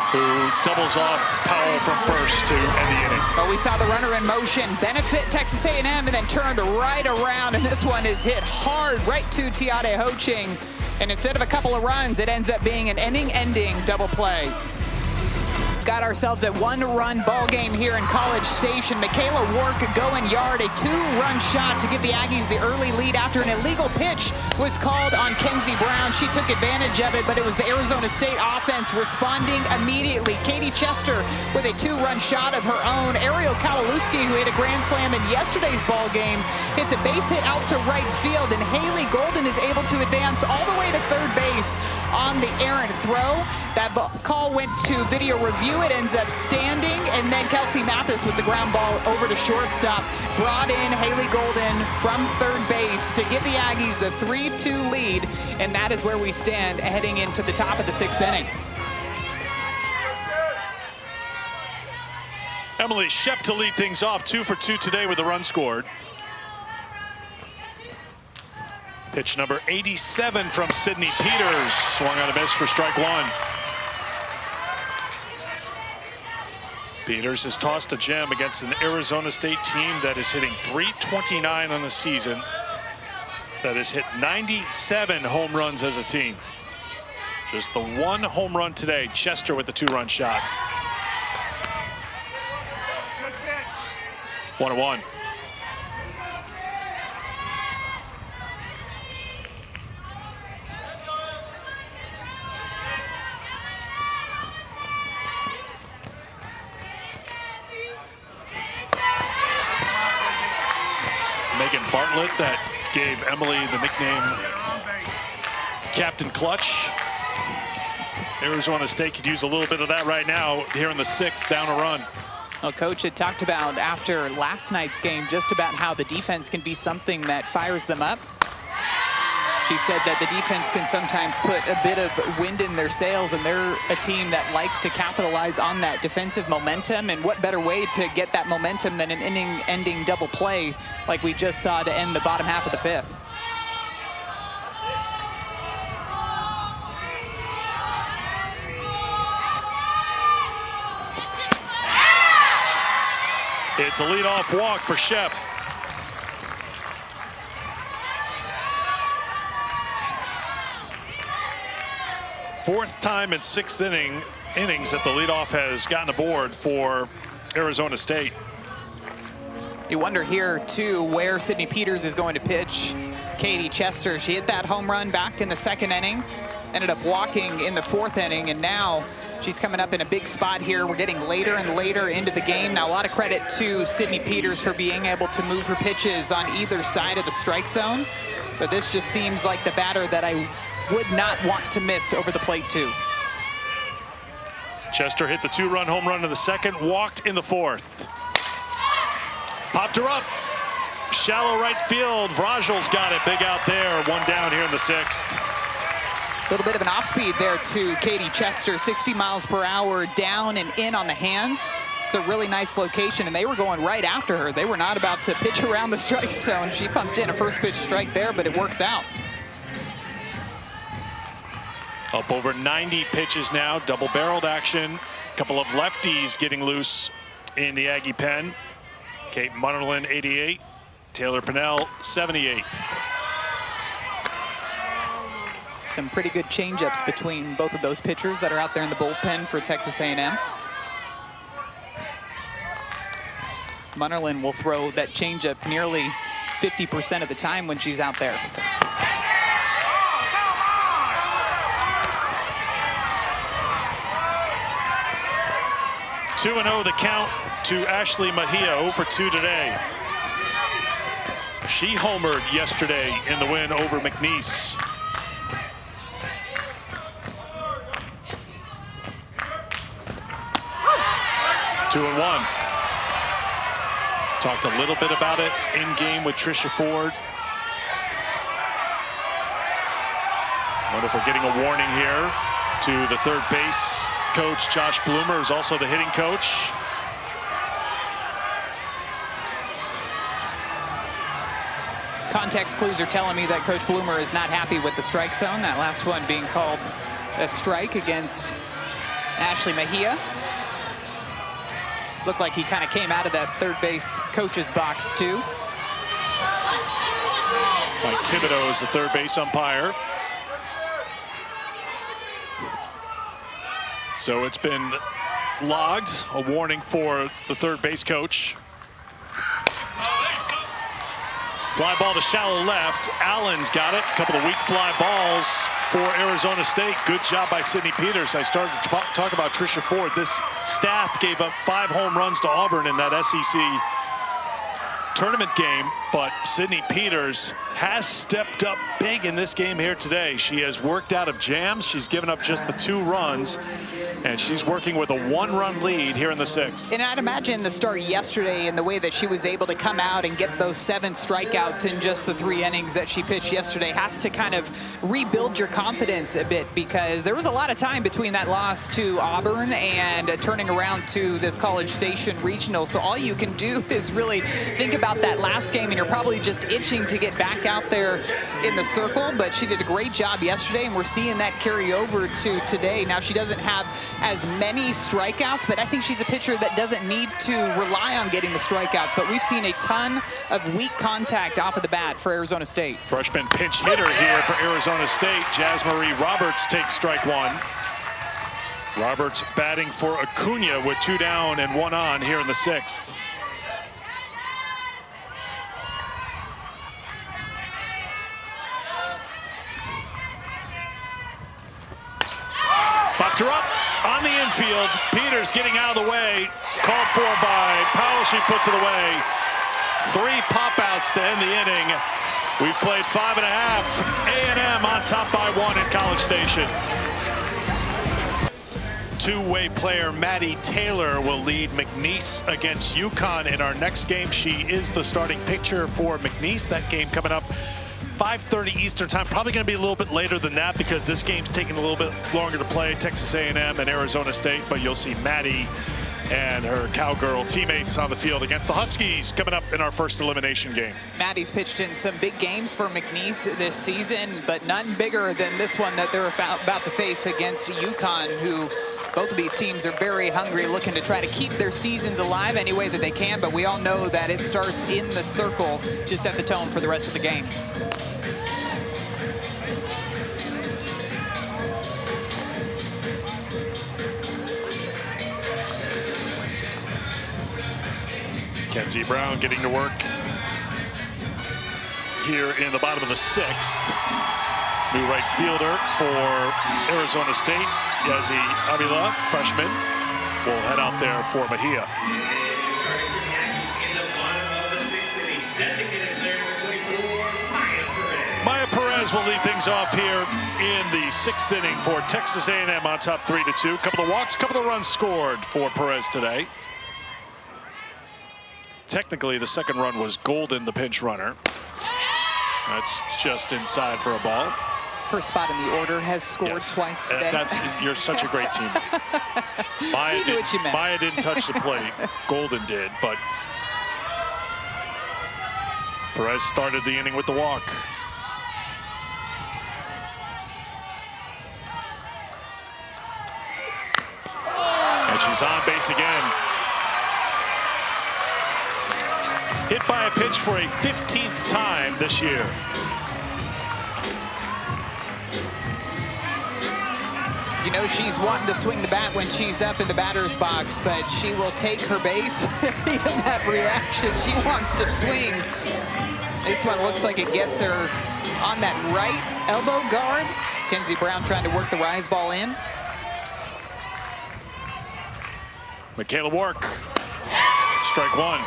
who doubles off Powell from first to end the inning. But we saw the runner in motion benefit Texas A&M and then turned right around, and this one is hit hard right to Tiade Ho-Ching. And instead of a couple of runs, it ends up being an inning-ending double play. Got ourselves a 1-run ball game here in College Station. Michaela Wark going yard, a 2-run shot to give the Aggies the early lead after an illegal pitch was called on Kenzie Brown. She took advantage of it, but it was the Arizona State offense responding immediately. Katie Chester with a 2-run shot of her own. Ariel Kalalewski, who hit a grand slam in yesterday's ball game, hits a base hit out to right field, and Haley Golden is able to advance all the way to third base on the errant throw. That call went to video review. It ends up standing, and then Kelsey Mathis with the ground ball over to shortstop brought in Haley Golden from third base to give the Aggies the 3-2 lead, and that is where we stand heading into the top of the 6th inning. Emily Shep to lead things off, 2 for 2 today with a run scored. Pitch number 87 from Sydney Peters, swung on a miss for strike 1. Peters has tossed a gem against an Arizona State team that is hitting .329 on the season, that has hit 97 home runs as a team. Just the 1 home run today. Chester with the 2-run shot. 1-1. Megan Bartlett that gave Emily the nickname Captain Clutch. Arizona State could use a little bit of that right now here in the 6th, down a run. Well, Coach had talked about after last night's game just about how the defense can be something that fires them up. She said that the defense can sometimes put a bit of wind in their sails, and they're a team that likes to capitalize on that defensive momentum. And what better way to get that momentum than an inning-ending double play like we just saw to end the bottom half of the 5th. It's a leadoff walk for Shep. Fourth time in 6 innings that the leadoff has gotten aboard for Arizona State. You wonder here, too, where Sydney Peters is going to pitch Katie Chester. She hit that home run back in the 2nd inning, ended up walking in the 4th inning, and now she's coming up in a big spot here. We're getting later and later into the game. Now, a lot of credit to Sydney Peters for being able to move her pitches on either side of the strike zone, but this just seems like the batter that I would not want to miss over the plate, too. Chester hit the 2-run home run in the 2nd, walked in the 4th. Popped her up. Shallow right field. Vrajel's got it. Big out there. 1 down here in the 6th. A little bit of an off-speed there to Katie Chester. 60 miles per hour down and in on the hands. It's a really nice location, and they were going right after her. They were not about to pitch around the strike zone. She pumped in a first pitch strike there, but it works out. Up over 90 pitches now, double-barreled action. Couple of lefties getting loose in the Aggie pen. Kate Munnerlyn, 88. Taylor Pinnell, 78. Some pretty good changeups between both of those pitchers that are out there in the bullpen for Texas A&M. Munnerlyn will throw that changeup nearly 50% of the time when she's out there. Two 2-0 the count to Ashley Mejia, 0 for 2 today. She homered yesterday in the win over McNeese. Two and one. Talked a little bit about it in game with Trisha Ford. Wonder if we're getting a warning here to the third base coach, Josh Bloomer, who's also the hitting coach. Context clues are telling me that Coach Bloomer is not happy with the strike zone. That last one being called a strike against Ashley Mejia. Looked like he kind of came out of that third base coach's box too. Mike Thibodeau is the third base umpire. So it's been logged, a warning for the third base coach. Fly ball to shallow left. Allen's got it. A couple of weak fly balls for Arizona State. Good job by Sydney Peters. I started to talk about Trisha Ford. This staff gave up 5 home runs to Auburn in that SEC tournament game, but Sydney Peters has stepped up big in this game here today. She has worked out of jams. She's given up just the 2 runs, and she's working with a 1-run lead here in the 6th. And I'd imagine the start yesterday and the way that she was able to come out and get those 7 strikeouts in just the 3 innings that she pitched yesterday has to kind of rebuild your confidence a bit, because there was a lot of time between that loss to Auburn and turning around to this College Station regional. So all you can do is really think about that last game, and you're probably just itching to get back out there in the circle. But she did a great job yesterday, and we're seeing that carry over to today. Now, she doesn't have as many strikeouts, but I think she's a pitcher that doesn't need to rely on getting the strikeouts. But we've seen a ton of weak contact off of the bat for Arizona State. Freshman pinch hitter here for Arizona State. Jasmarie Roberts takes strike 1. Roberts batting for Acuna with 2 down and 1 on here in the 6th. Popped her up on the infield. Peters getting out of the way. Called for by Powell. She puts it away. 3 pop-outs to end the inning. We've played 5 1/2. A&M on top by 1 in College Station. Two-way player Maddie Taylor will lead McNeese against UConn in our next game. She is the starting pitcher for McNeese. That game coming up 5:30 Eastern time. Probably going to be a little bit later than that because this game's taking a little bit longer to play. Texas A&M and Arizona State, but you'll see Maddie and her Cowgirl teammates on the field against the Huskies coming up in our first elimination game. Maddie's pitched in some big games for McNeese this season, but none bigger than this one that they're about to face against UConn, who both of these teams are very hungry, looking to try to keep their seasons alive any way that they can, but we all know that it starts in the circle to set the tone for the rest of the game. Kenzie Brown getting to work here in the bottom of the 6th. New right fielder for Arizona State, Yazi Avila, freshman, will head out there for Mejia. Maya Perez will lead things off here in the 6th inning for Texas A&M on top 3-2. Couple of walks, couple of runs scored for Perez today. Technically, the second run was Golden, the pinch runner. That's just inside for a ball. Her spot in the order has scored twice today. You're such a great team. Maya didn't touch the plate. Golden did, but Perez started the inning with the walk. And she's on base again. Hit by a pitch for a 15th time this year. You know she's wanting to swing the bat when she's up in the batter's box, but she will take her base. Even that reaction, she wants to swing. This one looks like it gets her on that right elbow guard. Kenzie Brown trying to work the rise ball in. Michaela Work, strike one.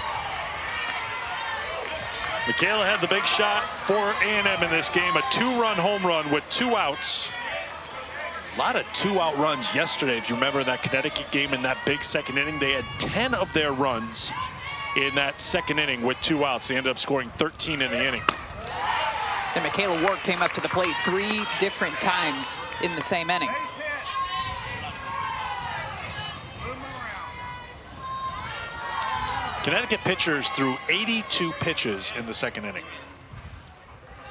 Michaela had the big shot for A&M in this game, a 2-run home run with 2 outs. A lot of 2-out runs yesterday. If you remember that Connecticut game in that big second inning, they had 10 of their runs in that second inning with 2 outs. They ended up scoring 13 in the inning. And Michaela Work came up to the plate 3 different times in the same inning. Connecticut pitchers threw 82 pitches in the second inning.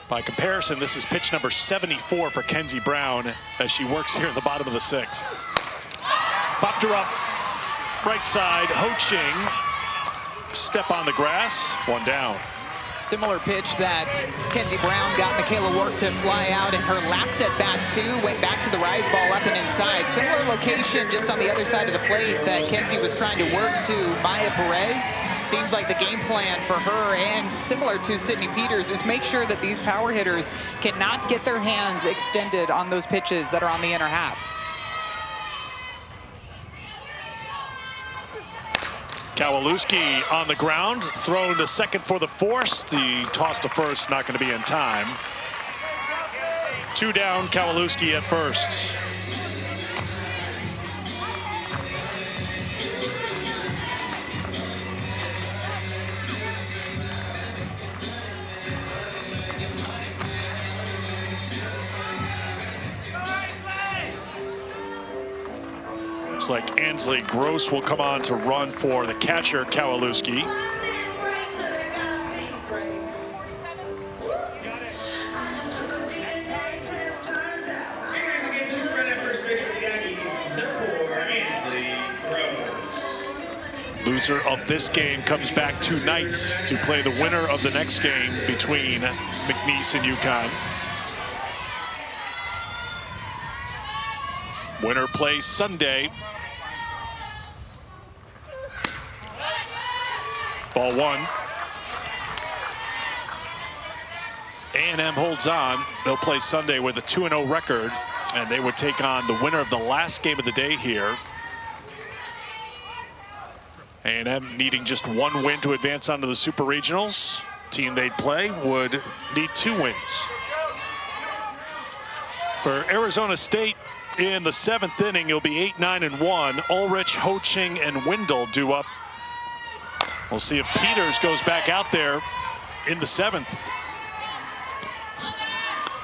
By comparison, this is pitch number 74 for Kenzie Brown as she works here in the bottom of the 6th. Popped her up, right side, Ho Ching. Step on the grass, 1 down. Similar pitch that Kenzie Brown got Michaela Work to fly out in her last at bat too. Went back to the rise ball up and inside. Similar location just on the other side of the plate that Kenzie was trying to work to Maya Perez. Seems like the game plan for her, and similar to Sydney Peters, is make sure that these power hitters cannot get their hands extended on those pitches that are on the inner half. Kowalewski on the ground, thrown to second for the force. The toss to first not going to be in time. 2 down, Kowalewski at first. Like Ansley Gross will come on to run for the catcher, Kowalewski. Loser of this game comes back tonight to play the winner of the next game between McNeese and UConn. Winner plays Sunday. Ball 1. A&M holds on. They'll play Sunday with a 2-0 record, and they would take on the winner of the last game of the day here. A&M needing just 1 win to advance onto the Super Regionals. Team they'd play would need 2 wins. For Arizona State, in the 7th inning, it'll be 8-9-1. Ulrich, Ho Ching, and Wendell due up. We'll see if Peters goes back out there in the 7th.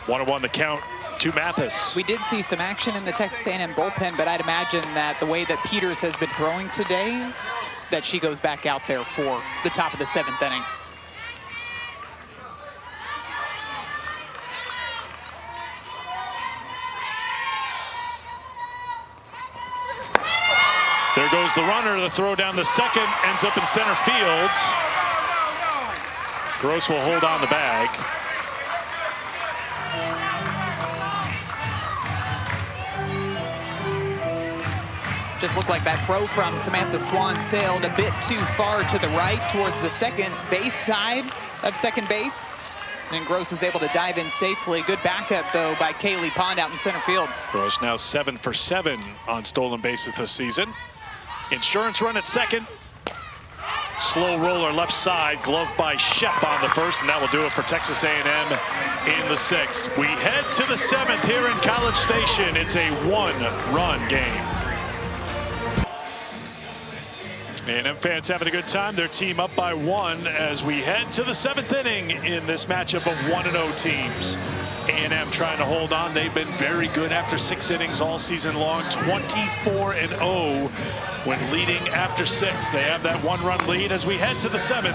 1-1 the count to Mathis. We did see some action in the Texas A&M bullpen, but I'd imagine that the way that Peters has been throwing today, that she goes back out there for the top of the 7th inning. There goes the runner. The throw down the second ends up in center field. Gross will hold on the bag. Just looked like that throw from Samantha Swan sailed a bit too far to the right towards the second base side of second base. And Gross was able to dive in safely. Good backup, though, by Kaylee Pond out in center field. Gross now 7 for 7 on stolen bases this season. Insurance run at second. Slow roller left side, glove by Shep on the first, and that will do it for Texas A&M in the 6th. We head to the 7th here in College Station. It's a 1-run game. A&M fans having a good time. Their team up by 1 as we head to the 7th inning in this matchup of 1-0 teams. A&M trying to hold on. They've been very good after 6 innings all season long. 24-0 when leading after 6. They have that 1-run lead as we head to the 7th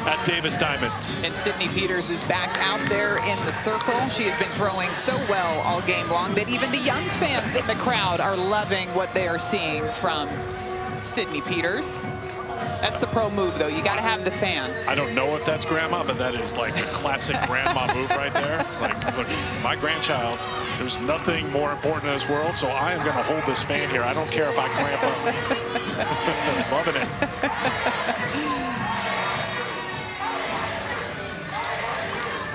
at Davis Diamond. And Sydney Peters is back out there in the circle. She has been throwing so well all game long that even the young fans in the crowd are loving what they are seeing from Sydney Peters. That's the pro move, though. You got to have the fan. I don't know if that's grandma, but that is like a classic grandma move right there. Like, look, my grandchild, there's nothing more important in this world, so I am going to hold this fan here. I don't care if I cramp up. Loving it.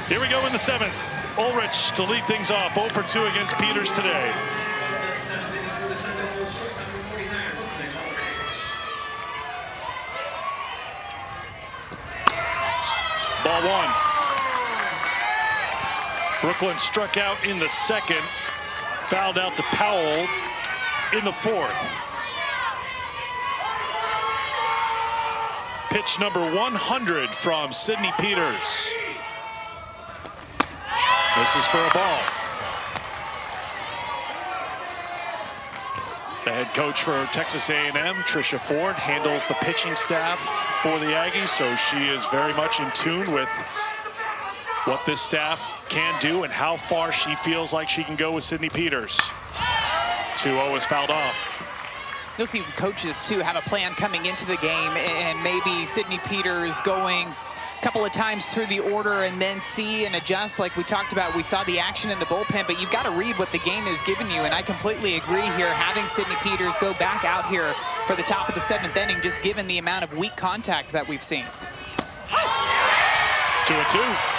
Here we go in the 7th. Ulrich to lead things off. 0 for 2 against Peters today. Ball 1. Brooklyn struck out in the 2nd, fouled out to Powell in the 4th. Pitch number 100 from Sydney Peters. This is for a ball. The head coach for Texas A&M, Tricia Ford, handles the pitching staff for the Aggies, so she is very much in tune with what this staff can do and how far she feels like she can go with Sydney Peters. 2-0 is fouled off. You'll see coaches, too, have a plan coming into the game, and maybe Sydney Peters going a couple of times through the order and then see and adjust like we talked about. We saw the action in the bullpen, but you've got to read what the game has given you, and I completely agree here. Having Sydney Peters go back out here for the top of the 7th inning, just given the amount of weak contact that we've seen. 2-2.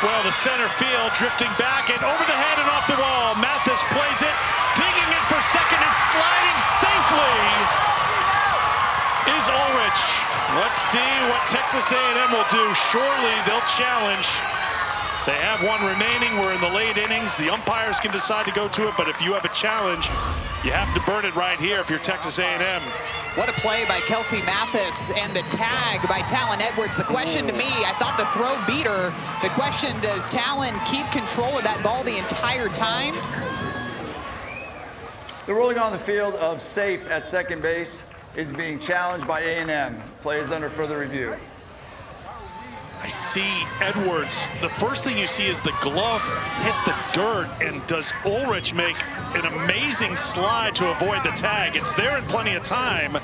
Well, to center field, drifting back and over the head and off the wall. Mathis plays it, digging in for second and sliding safely is Ulrich. Let's see what Texas A&M will do. Surely they'll challenge. They have 1 remaining. We're in the late innings. The umpires can decide to go to it, but if you have a challenge, you have to burn it right here if you're Texas A&M. What a play by Kelsey Mathis and the tag by Talon Edwards. The question to me, I thought the throw beat her. The question, does Talon keep control of that ball the entire time? The ruling on the field of safe at second base is being challenged by A&M. Play is under further review. I see Edwards. The first thing you see is the glove hit the dirt, and does Ulrich make an amazing slide to avoid the tag? It's there in plenty of time.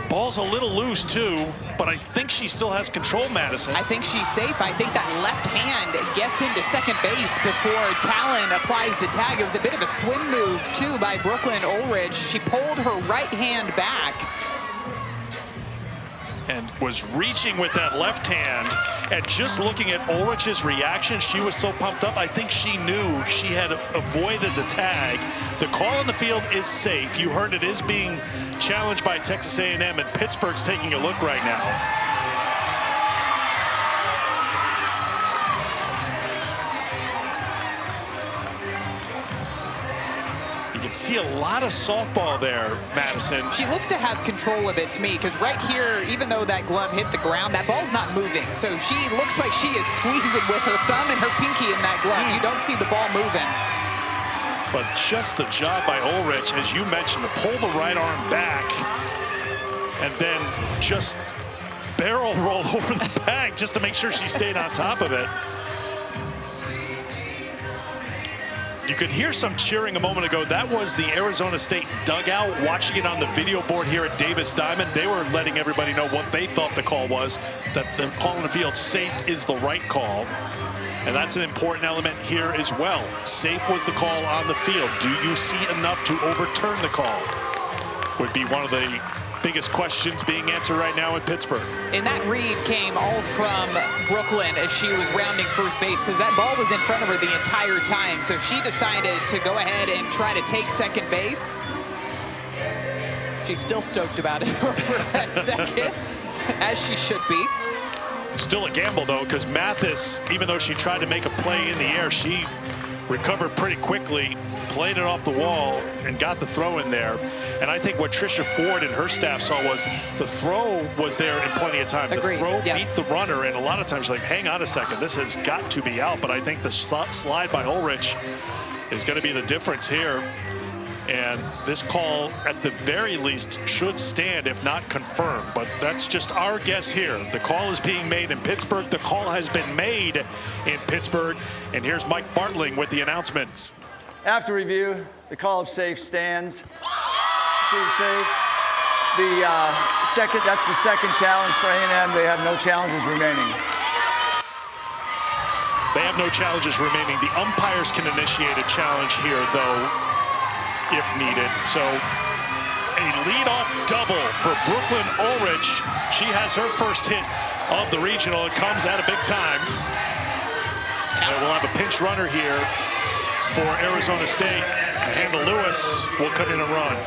Ball's a little loose too, but I think she still has control, Madison. I think she's safe. I think that left hand gets into second base before Talon applies the tag. It was a bit of a swim move too by Brooklyn Ulrich. She pulled her right hand back and was reaching with that left hand, and just looking at Ulrich's reaction, she was so pumped up. I think she knew she had avoided the tag. The call on the field is safe. You heard it is being challenged by Texas A&M, and Pittsburgh's taking a look right now. See a lot of softball there, Madison. She looks to have control of it to me, because right here, even though that glove hit the ground, that ball's not moving. So she looks like she is squeezing with her thumb and her pinky in that glove. You don't see the ball moving. But just the job by Ulrich, as you mentioned, to pull the right arm back and then just barrel roll over the bag just to make sure she stayed on top of it. You could hear some cheering a moment ago. That was the Arizona State dugout. Watching it on the video board here at Davis Diamond, they were letting everybody know what they thought the call was, that the call on the field, safe, is the right call. And that's an important element here as well. Safe was the call on the field. Do you see enough to overturn the call? Would be one of the biggest questions being answered right now in Pittsburgh. And that read came all from Brooklyn as she was rounding first base, because that ball was in front of her the entire time. So she decided to go ahead and try to take second base. She's still stoked about it over that second, as she should be. Still a gamble, though, because Mathis, even though she tried to make a play in the air, she recovered pretty quickly, played it off the wall, and got the throw in there. And I think what Trisha Ford and her staff saw was the throw was there in plenty of time. Agreed. The throw Yes. beat the runner, and a lot of times you're like, hang on a second, this has got to be out. But I think the slide by Ulrich is going to be the difference here. And this call, at the very least, should stand, if not confirmed. But that's just our guess here. The call is being made in Pittsburgh. The call has been made in Pittsburgh. And here's Mike Bartling with the announcement. After review, the call of safe stands. She's safe. That's the second challenge for A&M. They have no challenges remaining. They have no challenges remaining. The umpires can initiate a challenge here, though, if needed. So a leadoff double for Brooklyn Ulrich. She has her first hit of the regional. It comes at a big time. And we'll have a pinch runner here for Arizona State. Hannah Lewis will come in and run.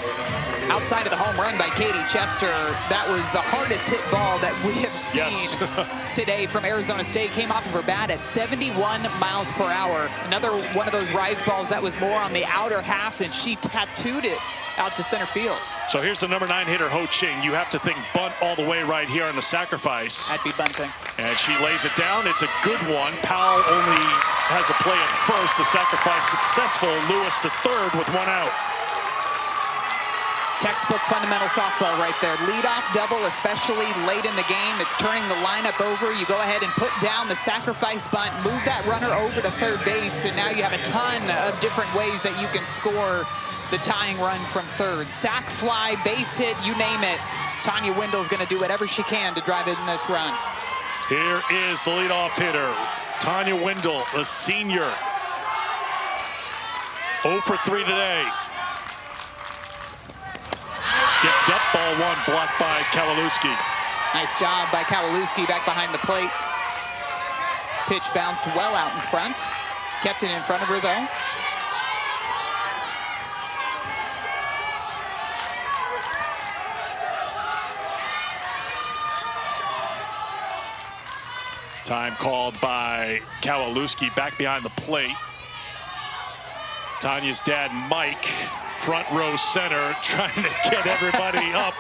Outside of the home run by Katie Chester, that was the hardest hit ball that we have seen today from Arizona State. Came off of her bat at 71 miles per hour. Another one of those rise balls that was more on the outer half, and she tattooed it out to center field. So here's the number 9 hitter, Ho Ching. You have to think bunt all the way right here on the sacrifice. That'd be bunting. And she lays it down. It's a good one. Powell only has a play at first. The sacrifice successful. Lewis to third with one out. Textbook fundamental softball right there. Leadoff double, especially late in the game. It's turning the lineup over. You go ahead and put down the sacrifice bunt, move that runner over to third base, and now you have a ton of different ways that you can score the tying run from third. Sac fly, base hit, you name it. Tanya Wendell's going to do whatever she can to drive in this run. Here is the leadoff hitter, Tanya Wendell, the senior. 0 for 3 today. Skipped up, ball one, blocked by Kowalewski. Nice job by Kowalewski back behind the plate. Pitch bounced well out in front. Kept it in front of her, though. Time called by Kowalewski back behind the plate. Tanya's dad, Mike, front row center, trying to get everybody up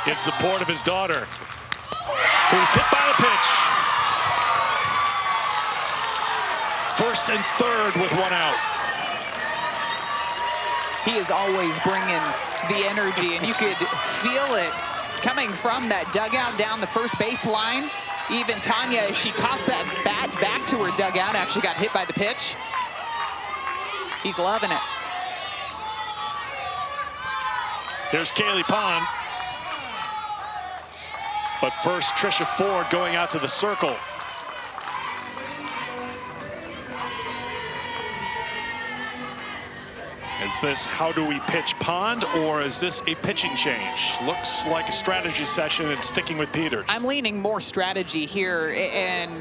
in support of his daughter, who's hit by the pitch. First and third with one out. He is always bringing the energy, and you could feel it coming from that dugout down the first base line. Even Tanya, as she tossed that bat back to her dugout after she got hit by the pitch, he's loving it. There's Kaylee Pond. But first, Trisha Ford going out to the circle. Is this how do we pitch Pond, or is this a pitching change? Looks like a strategy session and sticking with Peters. I'm leaning more strategy here, and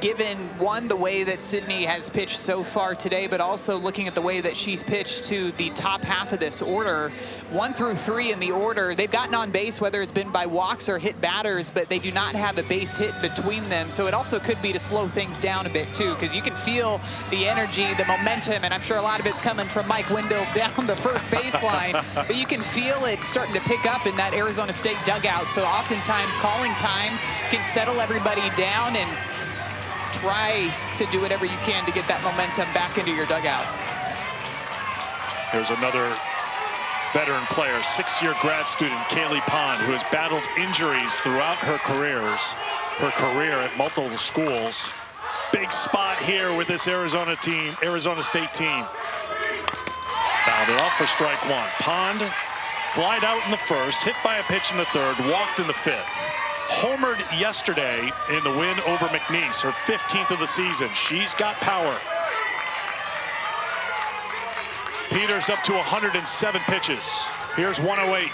given, one, the way that Sydney has pitched so far today, but also looking at the way that she's pitched to the top half of this order, 1 through 3 in the order, they've gotten on base, whether it's been by walks or hit batters, but they do not have a base hit between them. So it also could be to slow things down a bit too, because you can feel the energy, the momentum, and I'm sure a lot of it's coming from Mike Wendell down the first baseline, but you can feel it starting to pick up in that Arizona State dugout. So oftentimes calling time can settle everybody down and try to do whatever you can to get that momentum back into your dugout. There's another veteran player, 6-year grad student, Kaylee Pond, who has battled injuries throughout her career at multiple schools. Big spot here with this Arizona State team. Fouled it off for strike one. Pond flied out in the first, hit by a pitch in the third, walked in the fifth. Homered yesterday in the win over McNeese, her 15th of the season. She's got power. Peters up to 107 pitches. Here's 108.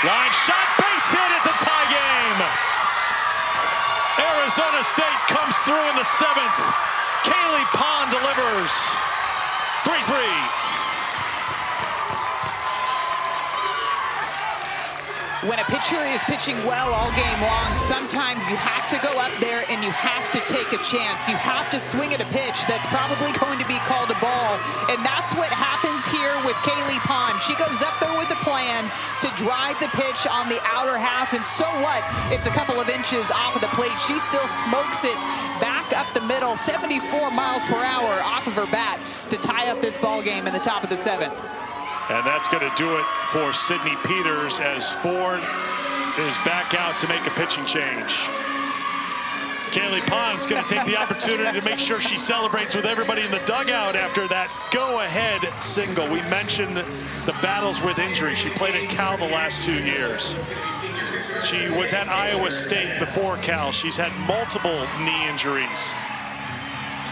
Line shot, base hit, it's a tie game. Arizona State comes through in the 7th. Kaylee Pond delivers. 3-3. when a pitcher is pitching well all game long, sometimes you have to go up there and you have to take a chance. You have to swing at a pitch that's probably going to be called a ball. And that's what happens here with Kaylee Pond. She goes up there with a plan to drive the pitch on the outer half. And so what? It's a couple of inches off of the plate. She still smokes it back up the middle, 74 miles per hour off of her bat to tie up this ball game in the top of the 7th. And that's going to do it for Sydney Peters as Ford is back out to make a pitching change. Kaylee Pond's going to take the opportunity to make sure she celebrates with everybody in the dugout after that go-ahead single. We mentioned the battles with injury. She played at Cal the last 2 years. She was at Iowa State before Cal. She's had multiple knee injuries.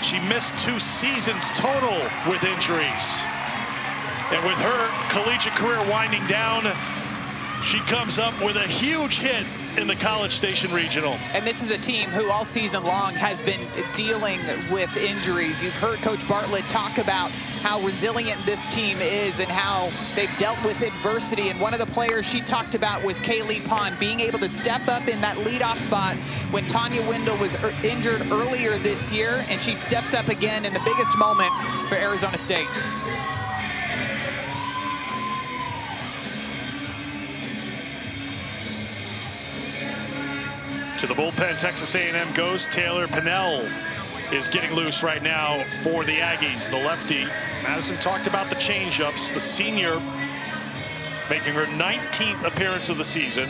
She missed 2 seasons total with injuries. And with her collegiate career winding down, she comes up with a huge hit in the College Station Regional. And this is a team who all season long has been dealing with injuries. You've heard Coach Bartlett talk about how resilient this team is and how they've dealt with adversity. And one of the players she talked about was Kaylee Pond, being able to step up in that leadoff spot when Tanya Windle was injured earlier this year. And she steps up again in the biggest moment for Arizona State. To the bullpen, Texas A&M goes. Taylor Pinnell is getting loose right now for the Aggies. The lefty. Madison talked about the changeups. The senior making her 19th appearance of the season.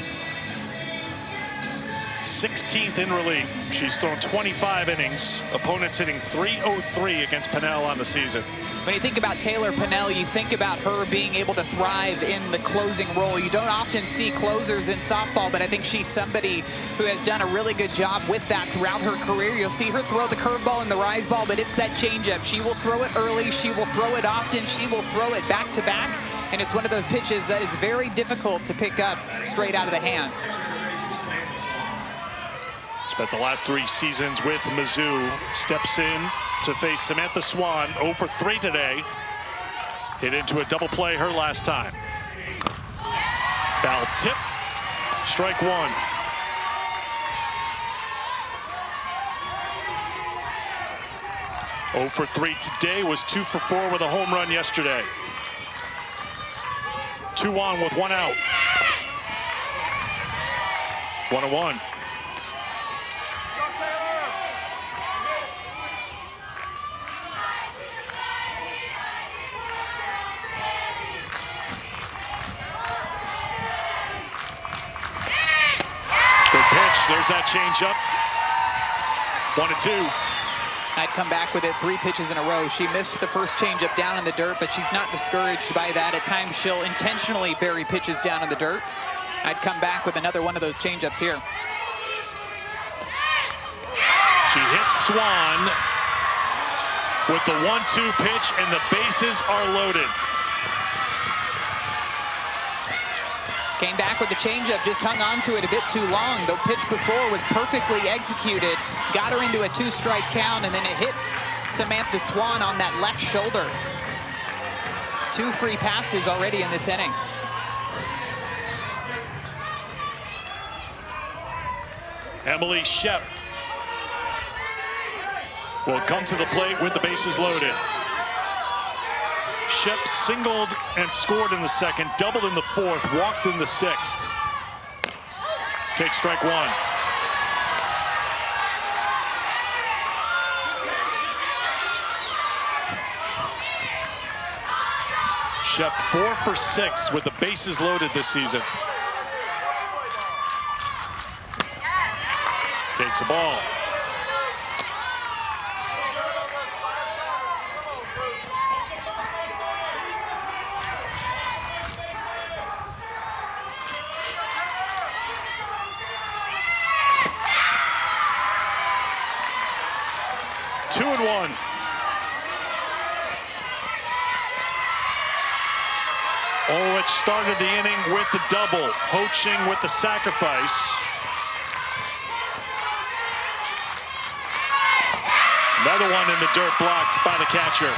16th in relief. She's thrown 25 innings. Opponents hitting .303 against Pinnell on the season. When you think about Taylor Pinnell, you think about her being able to thrive in the closing role. You don't often see closers in softball, but I think she's somebody who has done a really good job with that throughout her career. You'll see her throw the curveball and the rise ball, but it's that changeup. She will throw it early. She will throw it often. She will throw it back to back. And it's one of those pitches that is very difficult to pick up straight out of the hand. Spent the last 3 seasons with Mizzou. Steps in to face Samantha Swan, 0 for 3 today. Hit into a double play her last time. Foul tip, strike 1. Oh for 3 today, was 2 for 4 with a home run yesterday. 2 on with 1 out. 1-1. There's that changeup. 1-2. I'd come back with it 3 pitches in a row. She missed the first changeup down in the dirt, but she's not discouraged by that. At times, she'll intentionally bury pitches down in the dirt. I'd come back with another one of those changeups here. She hits Swan with the 1-2 pitch, and the bases are loaded. Came back with the changeup, just hung on to it a bit too long. The pitch before was perfectly executed. Got her into a 2-strike count, and then it hits Samantha Swan on that left shoulder. 2 free passes already in this inning. Emily Shep will come to the plate with the bases loaded. Shep singled and scored in the 2nd, doubled in the 4th, walked in the 6th. Takes strike 1. Shep 4 for 6 with the bases loaded this season. Takes a ball. Two and 1. Orlich started the inning with the double. Hoching with the sacrifice. Another one in the dirt, blocked by the catcher.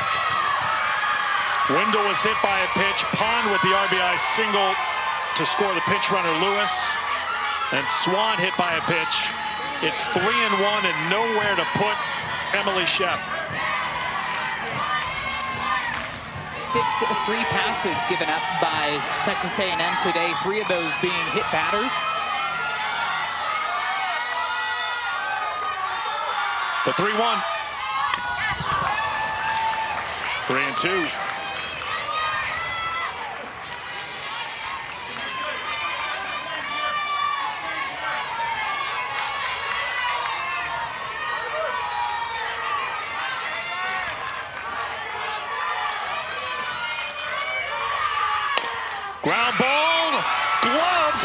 Windle was hit by a pitch. Pond with the RBI single to score the pinch runner Lewis. And Swan hit by a pitch. It's 3-1 and nowhere to put Emily Shep. 6 free passes given up by Texas A&M today, 3 of those being hit batters. The 3-1. 3-2. Ground ball, gloved,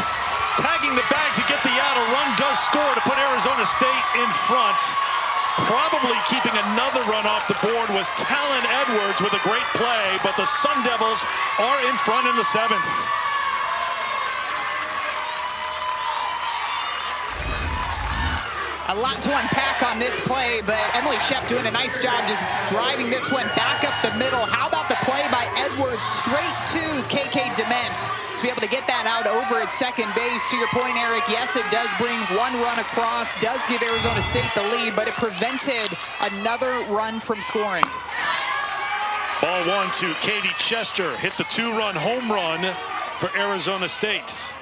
tagging the bag to get the out. A run does score to put Arizona State in front. Probably keeping another run off the board was Talon Edwards with a great play, but the Sun Devils are in front in the 7th. A lot to unpack on this play, but Emily Shep doing a nice job just driving this one back up the middle. How about the play by Edwards straight to KK Dement to be able to get that out over at second base? To your point, Eric, yes, it does bring 1 run across, does give Arizona State the lead, but it prevented another run from scoring. Ball 1 to Katie Chester, hit the 2-run home run for Arizona State.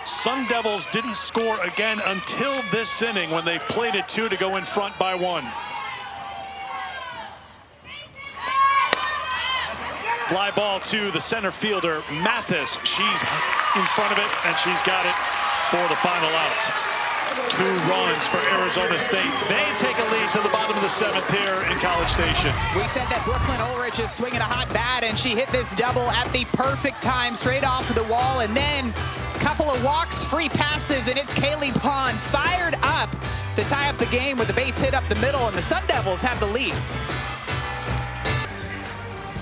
Sun Devils didn't score again until this inning when they've played it 2 to go in front by 1. Fly ball to the center fielder, Mathis. She's in front of it, and she's got it for the final out. 2 runs for Arizona State. They take a lead to the bottom of the 7th here in College Station. We said that Brooklyn Ulrich is swinging a hot bat, and she hit this double at the perfect time, straight off of the wall, and then couple of walks, free passes, and it's Kaylee Pond fired up to tie up the game with the base hit up the middle, and the Sun Devils have the lead.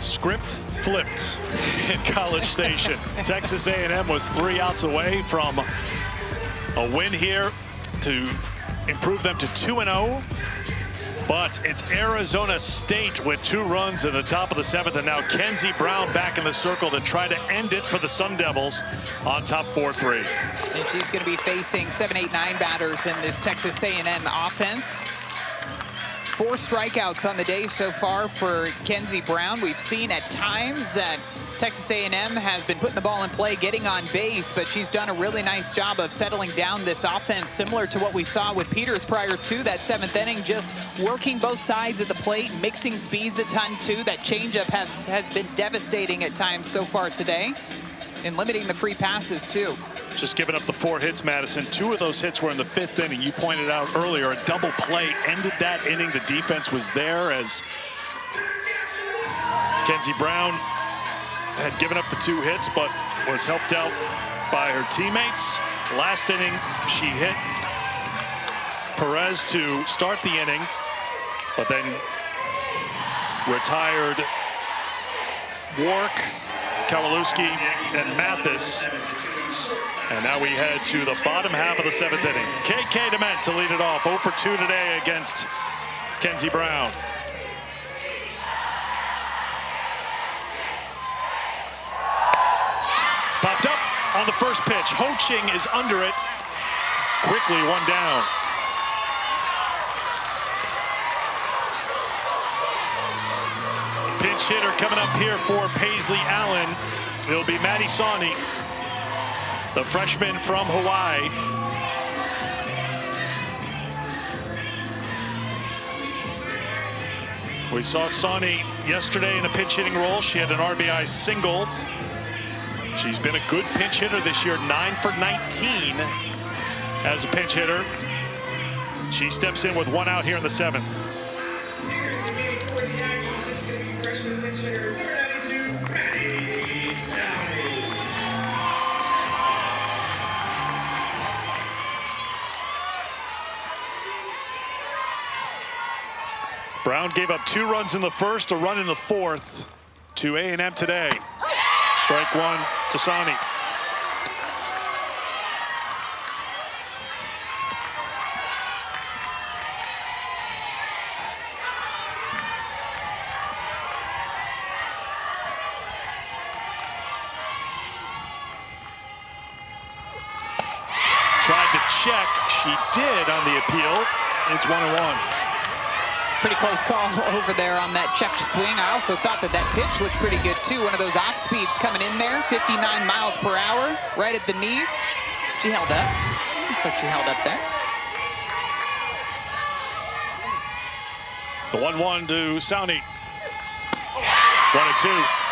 Script flipped in College Station. Texas A&M was 3 outs away from a win here to improve them to 2-0. But it's Arizona State with 2 runs in the top of the 7th, and now Kenzie Brown back in the circle to try to end it for the Sun Devils on top 4-3. And she's going to be facing 7, 8, 9 batters in this Texas A&M offense. 4 strikeouts on the day so far for Kenzie Brown. We've seen at times that Texas A&M has been putting the ball in play, getting on base, but she's done a really nice job of settling down this offense, similar to what we saw with Peters prior to that 7th inning, just working both sides of the plate, mixing speeds a ton too. That changeup has been devastating at times so far today, and limiting the free passes too. Just giving up the 4 hits, Madison. 2 of those hits were in the 5th inning. You pointed out earlier, a double play ended that inning. The defense was there as Kenzie Brown had given up the 2 hits, but was helped out by her teammates. Last inning, she hit Perez to start the inning, but then retired Wark, Kowalewski, and Mathis. And now we head to the bottom half of the 7th inning. KK Dement to lead it off, 0 for 2 today against Kenzie Brown. Popped up on the first pitch. Ho-Ching is under it. Quickly 1 down. Pinch hitter coming up here for Paisley Allen. It'll be Maddie Sawney, the freshman from Hawaii. We saw Sawney yesterday in a pinch hitting role. She had an RBI single. She's been a good pinch hitter this year, 9 for 19 as a pinch hitter. She steps in with 1 out here in the 7th. Brown gave up 2 runs in the 1st, a run in the 4th to A&M today. Strike 1 to Sawney. Tried to check. She did on the appeal. It's 1-1. Pretty close call over there on that checked swing. I also thought that that pitch looked pretty good too. One of those off speeds coming in there, 59 miles per hour, right at the knees. She held up. Looks like she held up there. The 1-1 to Sauni. 1-2.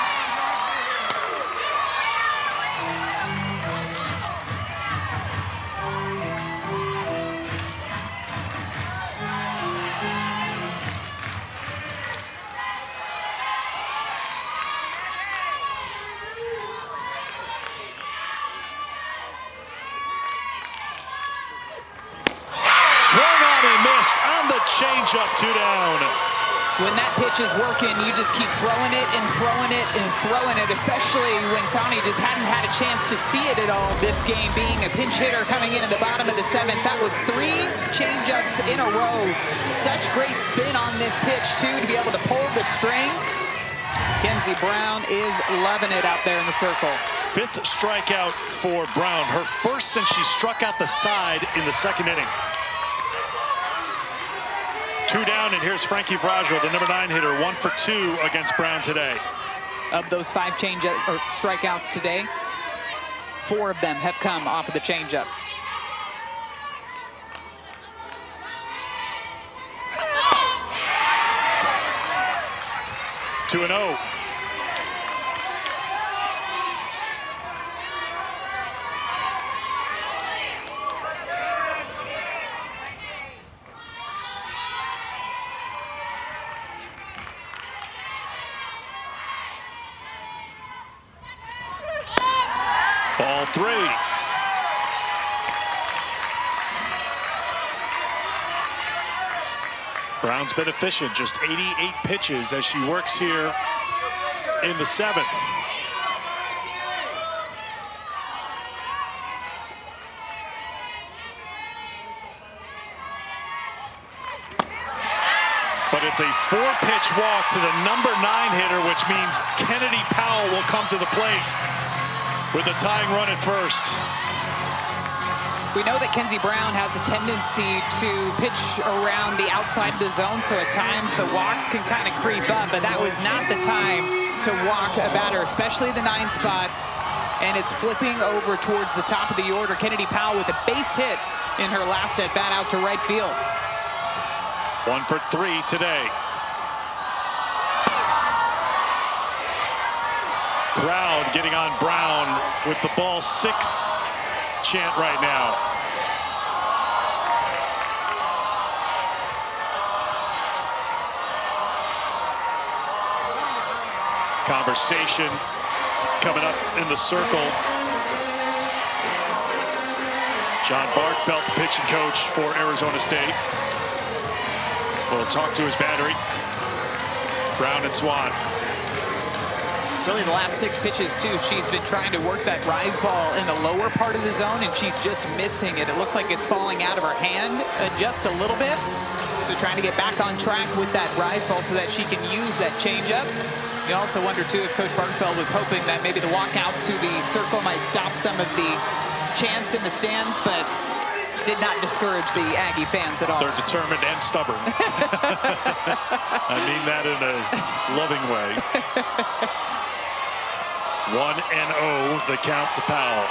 Change-up, 2 down. When that pitch is working, you just keep throwing it and throwing it and throwing it, especially when Sauni just hadn't had a chance to see it at all this game, being a pinch hitter coming in at the bottom of the 7th. That was 3 change-ups in a row. Such great spin on this pitch, too, to be able to pull the string. Kenzie Brown is loving it out there in the circle. 5th strikeout for Brown. Her first since she struck out the side in the 2nd inning. 2 down, and here's Frankie Fragile, the number 9 hitter, 1 for 2 against Brown today. Of those 5 strikeouts today, 4 of them have come off of the changeup. Two and 0. Ball 3. Brown's been efficient, just 88 pitches as she works here in the 7th. But it's a 4-pitch walk to the number 9 hitter, which means Kennedy Powell will come to the plate with a tying run at first. We know that Kenzie Brown has a tendency to pitch around the outside of the zone, so at times the walks can kind of creep up, but that was not the time to walk a batter, especially the 9 spot. And it's flipping over towards the top of the order. Kennedy Powell with a base hit in her last at-bat out to right field. 1 for 3 today. Crowd getting on Brown with the ball 6 chant right now. Conversation coming up in the circle. John Bartfeld, the pitching coach for Arizona State, will talk to his battery. Brown and Swan. Really the last 6 pitches too, she's been trying to work that rise ball in the lower part of the zone and she's just missing it. It looks like it's falling out of her hand just a little bit. So trying to get back on track with that rise ball so that she can use that changeup. You also wonder too if Coach Bartfeld was hoping that maybe the walk out to the circle might stop some of the chants in the stands, but did not discourage the Aggie fans at all. They're determined and stubborn. I mean that in a loving way. 1-0, the count to Powell.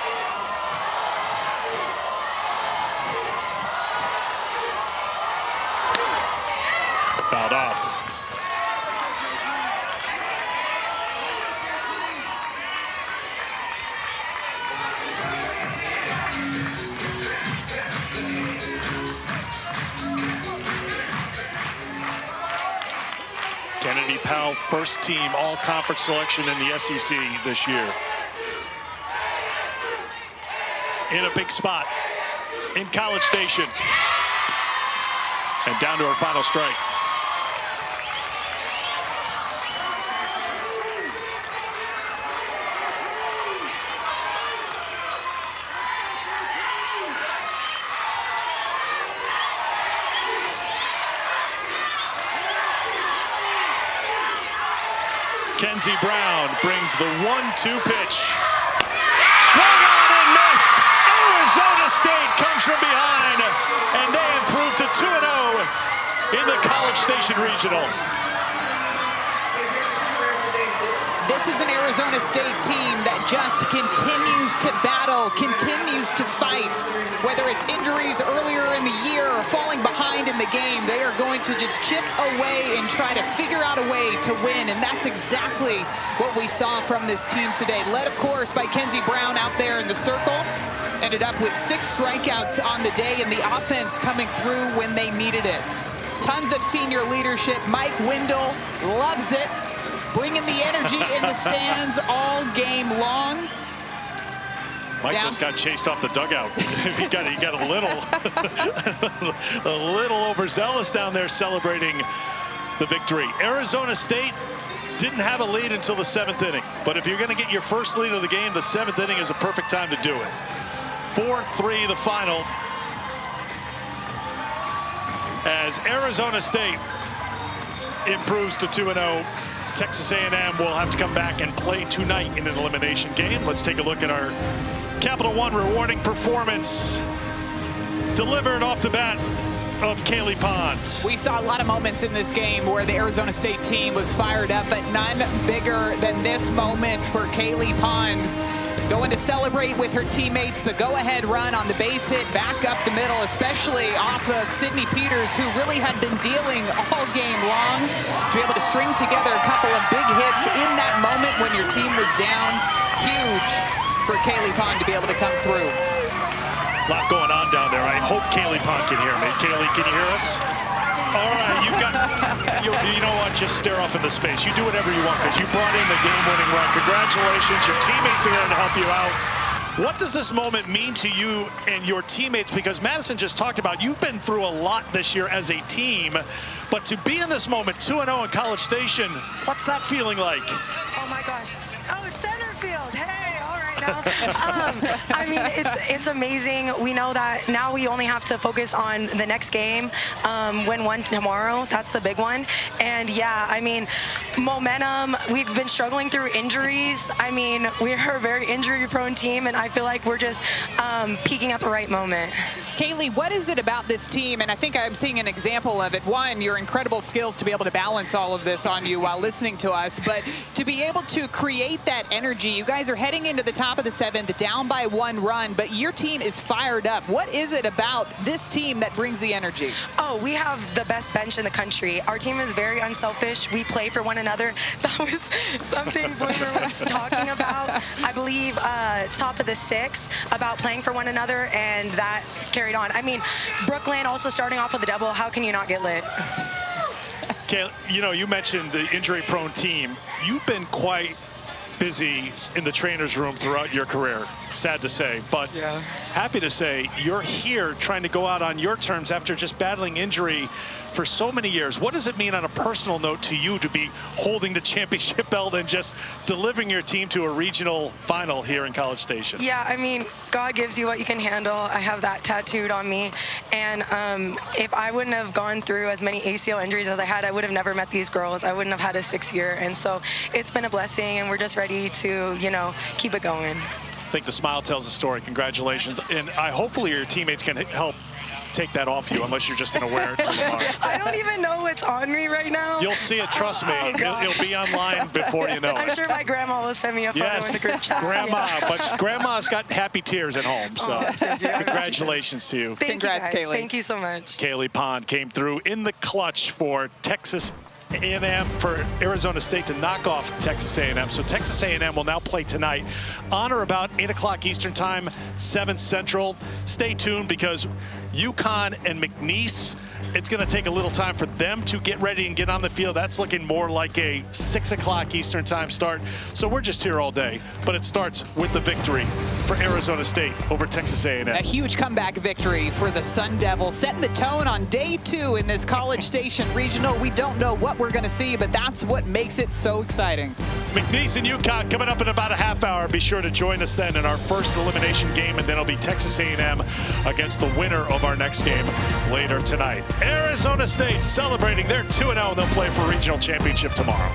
Fouled off. Kennedy Powell, first team all-conference selection in the SEC this year. In a big spot in College Station. And down to her final strike. Kenzie Brown brings the 1-2 pitch. Swung on and missed. Arizona State State comes from behind, and they improve to 2-0 in the College Station Regional. This is an Arizona State team that just continues to battle, continues to fight. Whether it's injuries earlier in the year or falling behind in the game, they are going to just chip away and try to figure out a way to win. And that's exactly what we saw from this team today. Led, of course, by Kenzie Brown out there in the circle. Ended up with 6 strikeouts on the day, and the offense coming through when they needed it. Tons of senior leadership. Mike Wendell loves it. Bringing the energy in the stands all game long. Mike just got chased off the dugout. he got a little a little overzealous down there celebrating the victory. Arizona State didn't have a lead until the 7th inning. But if you're going to get your first lead of the game, the 7th inning is a perfect time to do it. 4-3 the final. As Arizona State improves to 2-0. Texas A&M will have to come back and play tonight in an elimination game. Let's take a look at our Capital One rewarding performance delivered off the bat of Kaylee Pond. We saw a lot of moments in this game where the Arizona State team was fired up, but none bigger than this moment for Kaylee Pond. Going to celebrate with her teammates, the go-ahead run on the base hit back up the middle, especially off of Sydney Peters, who really had been dealing all game long. To be able to string together a couple of big hits in that moment when your team was down, huge for Kaylee Pond to be able to come through. A lot going on down there. I hope Kaylee Pond can hear me. Kaylee, can you hear us? All right, you've got, you know what, just stare off into space. You do whatever you want because you brought in the game-winning run. Congratulations, your teammates are going to help you out. What does this moment mean to you and your teammates? Because Madison just talked about you've been through a lot this year as a team, but to be in this moment, 2-0 in College Station, what's that feeling like? Oh my gosh. Oh, center field. Hey, all right now. I mean, it's amazing. We know that now we only have to focus on the next game, win one tomorrow. That's the big one. And yeah, I mean, momentum. We've been struggling through injuries. I mean, we're a very injury-prone team, and I feel like we're just peaking at the right moment. Kaylee, what is it about this team? And I think I'm seeing an example of it. One, your incredible skills to be able to balance all of this on you while listening to us, but to be able to create that energy. You guys are heading into the top of the 7th, down by 1 run, but your team is fired up. What is it about this team that brings the energy? Oh, we have the best bench in the country. Our team is very unselfish. We play for one another. That was something Bloomer was talking about, I believe, top of the 6th, about playing for one another, and that carried on. I mean, Brooklyn also starting off with a double. How can you not get lit? Okay, you know, you mentioned the injury-prone team. You've been quite busy in the trainer's room throughout your career, sad to say, but yeah, happy to say you're here trying to go out on your terms after just battling injury for so many years. What does it mean on a personal note to you to be holding the championship belt and just delivering your team to a regional final here in College Station? Yeah, I mean, God gives you what you can handle. I have that tattooed on me. And if I wouldn't have gone through as many ACL injuries as I had, I would have never met these girls. I wouldn't have had a 6th year. And so it's been a blessing, and we're just ready to, you know, keep it going. I think the smile tells the story. Congratulations. And hopefully your teammates can help take that off you, unless you're just going to wear it for tomorrow. I don't even know what's on me right now. You'll see it, trust me. It'll be online before you know it. I'm sure my grandma will send me a photo in the group chat. Grandma, but Grandma's got happy tears at home, so congratulations to you. Congrats, Kaylee. Thank you so much. Kaylee Pond came through in the clutch for Texas A&M, for Arizona State to knock off Texas A&M. So Texas A&M will now play tonight on or about 8 o'clock Eastern time, 7 Central. Stay tuned because UConn and McNeese, it's going to take a little time for them to get ready and get on the field. That's looking more like a 6 o'clock Eastern time start. So we're just here all day, but it starts with the victory for Arizona State over Texas A&M. A huge comeback victory for the Sun Devils, setting the tone on day 2 in this College Station Regional. We don't know what we're going to see, but that's what makes it so exciting. McNeese and UConn coming up in about a half hour. Be sure to join us then in our first elimination game, and then it'll be Texas A&M against the winner of our next game later tonight. Arizona State celebrating their 2-0, and they'll play for regional championship tomorrow.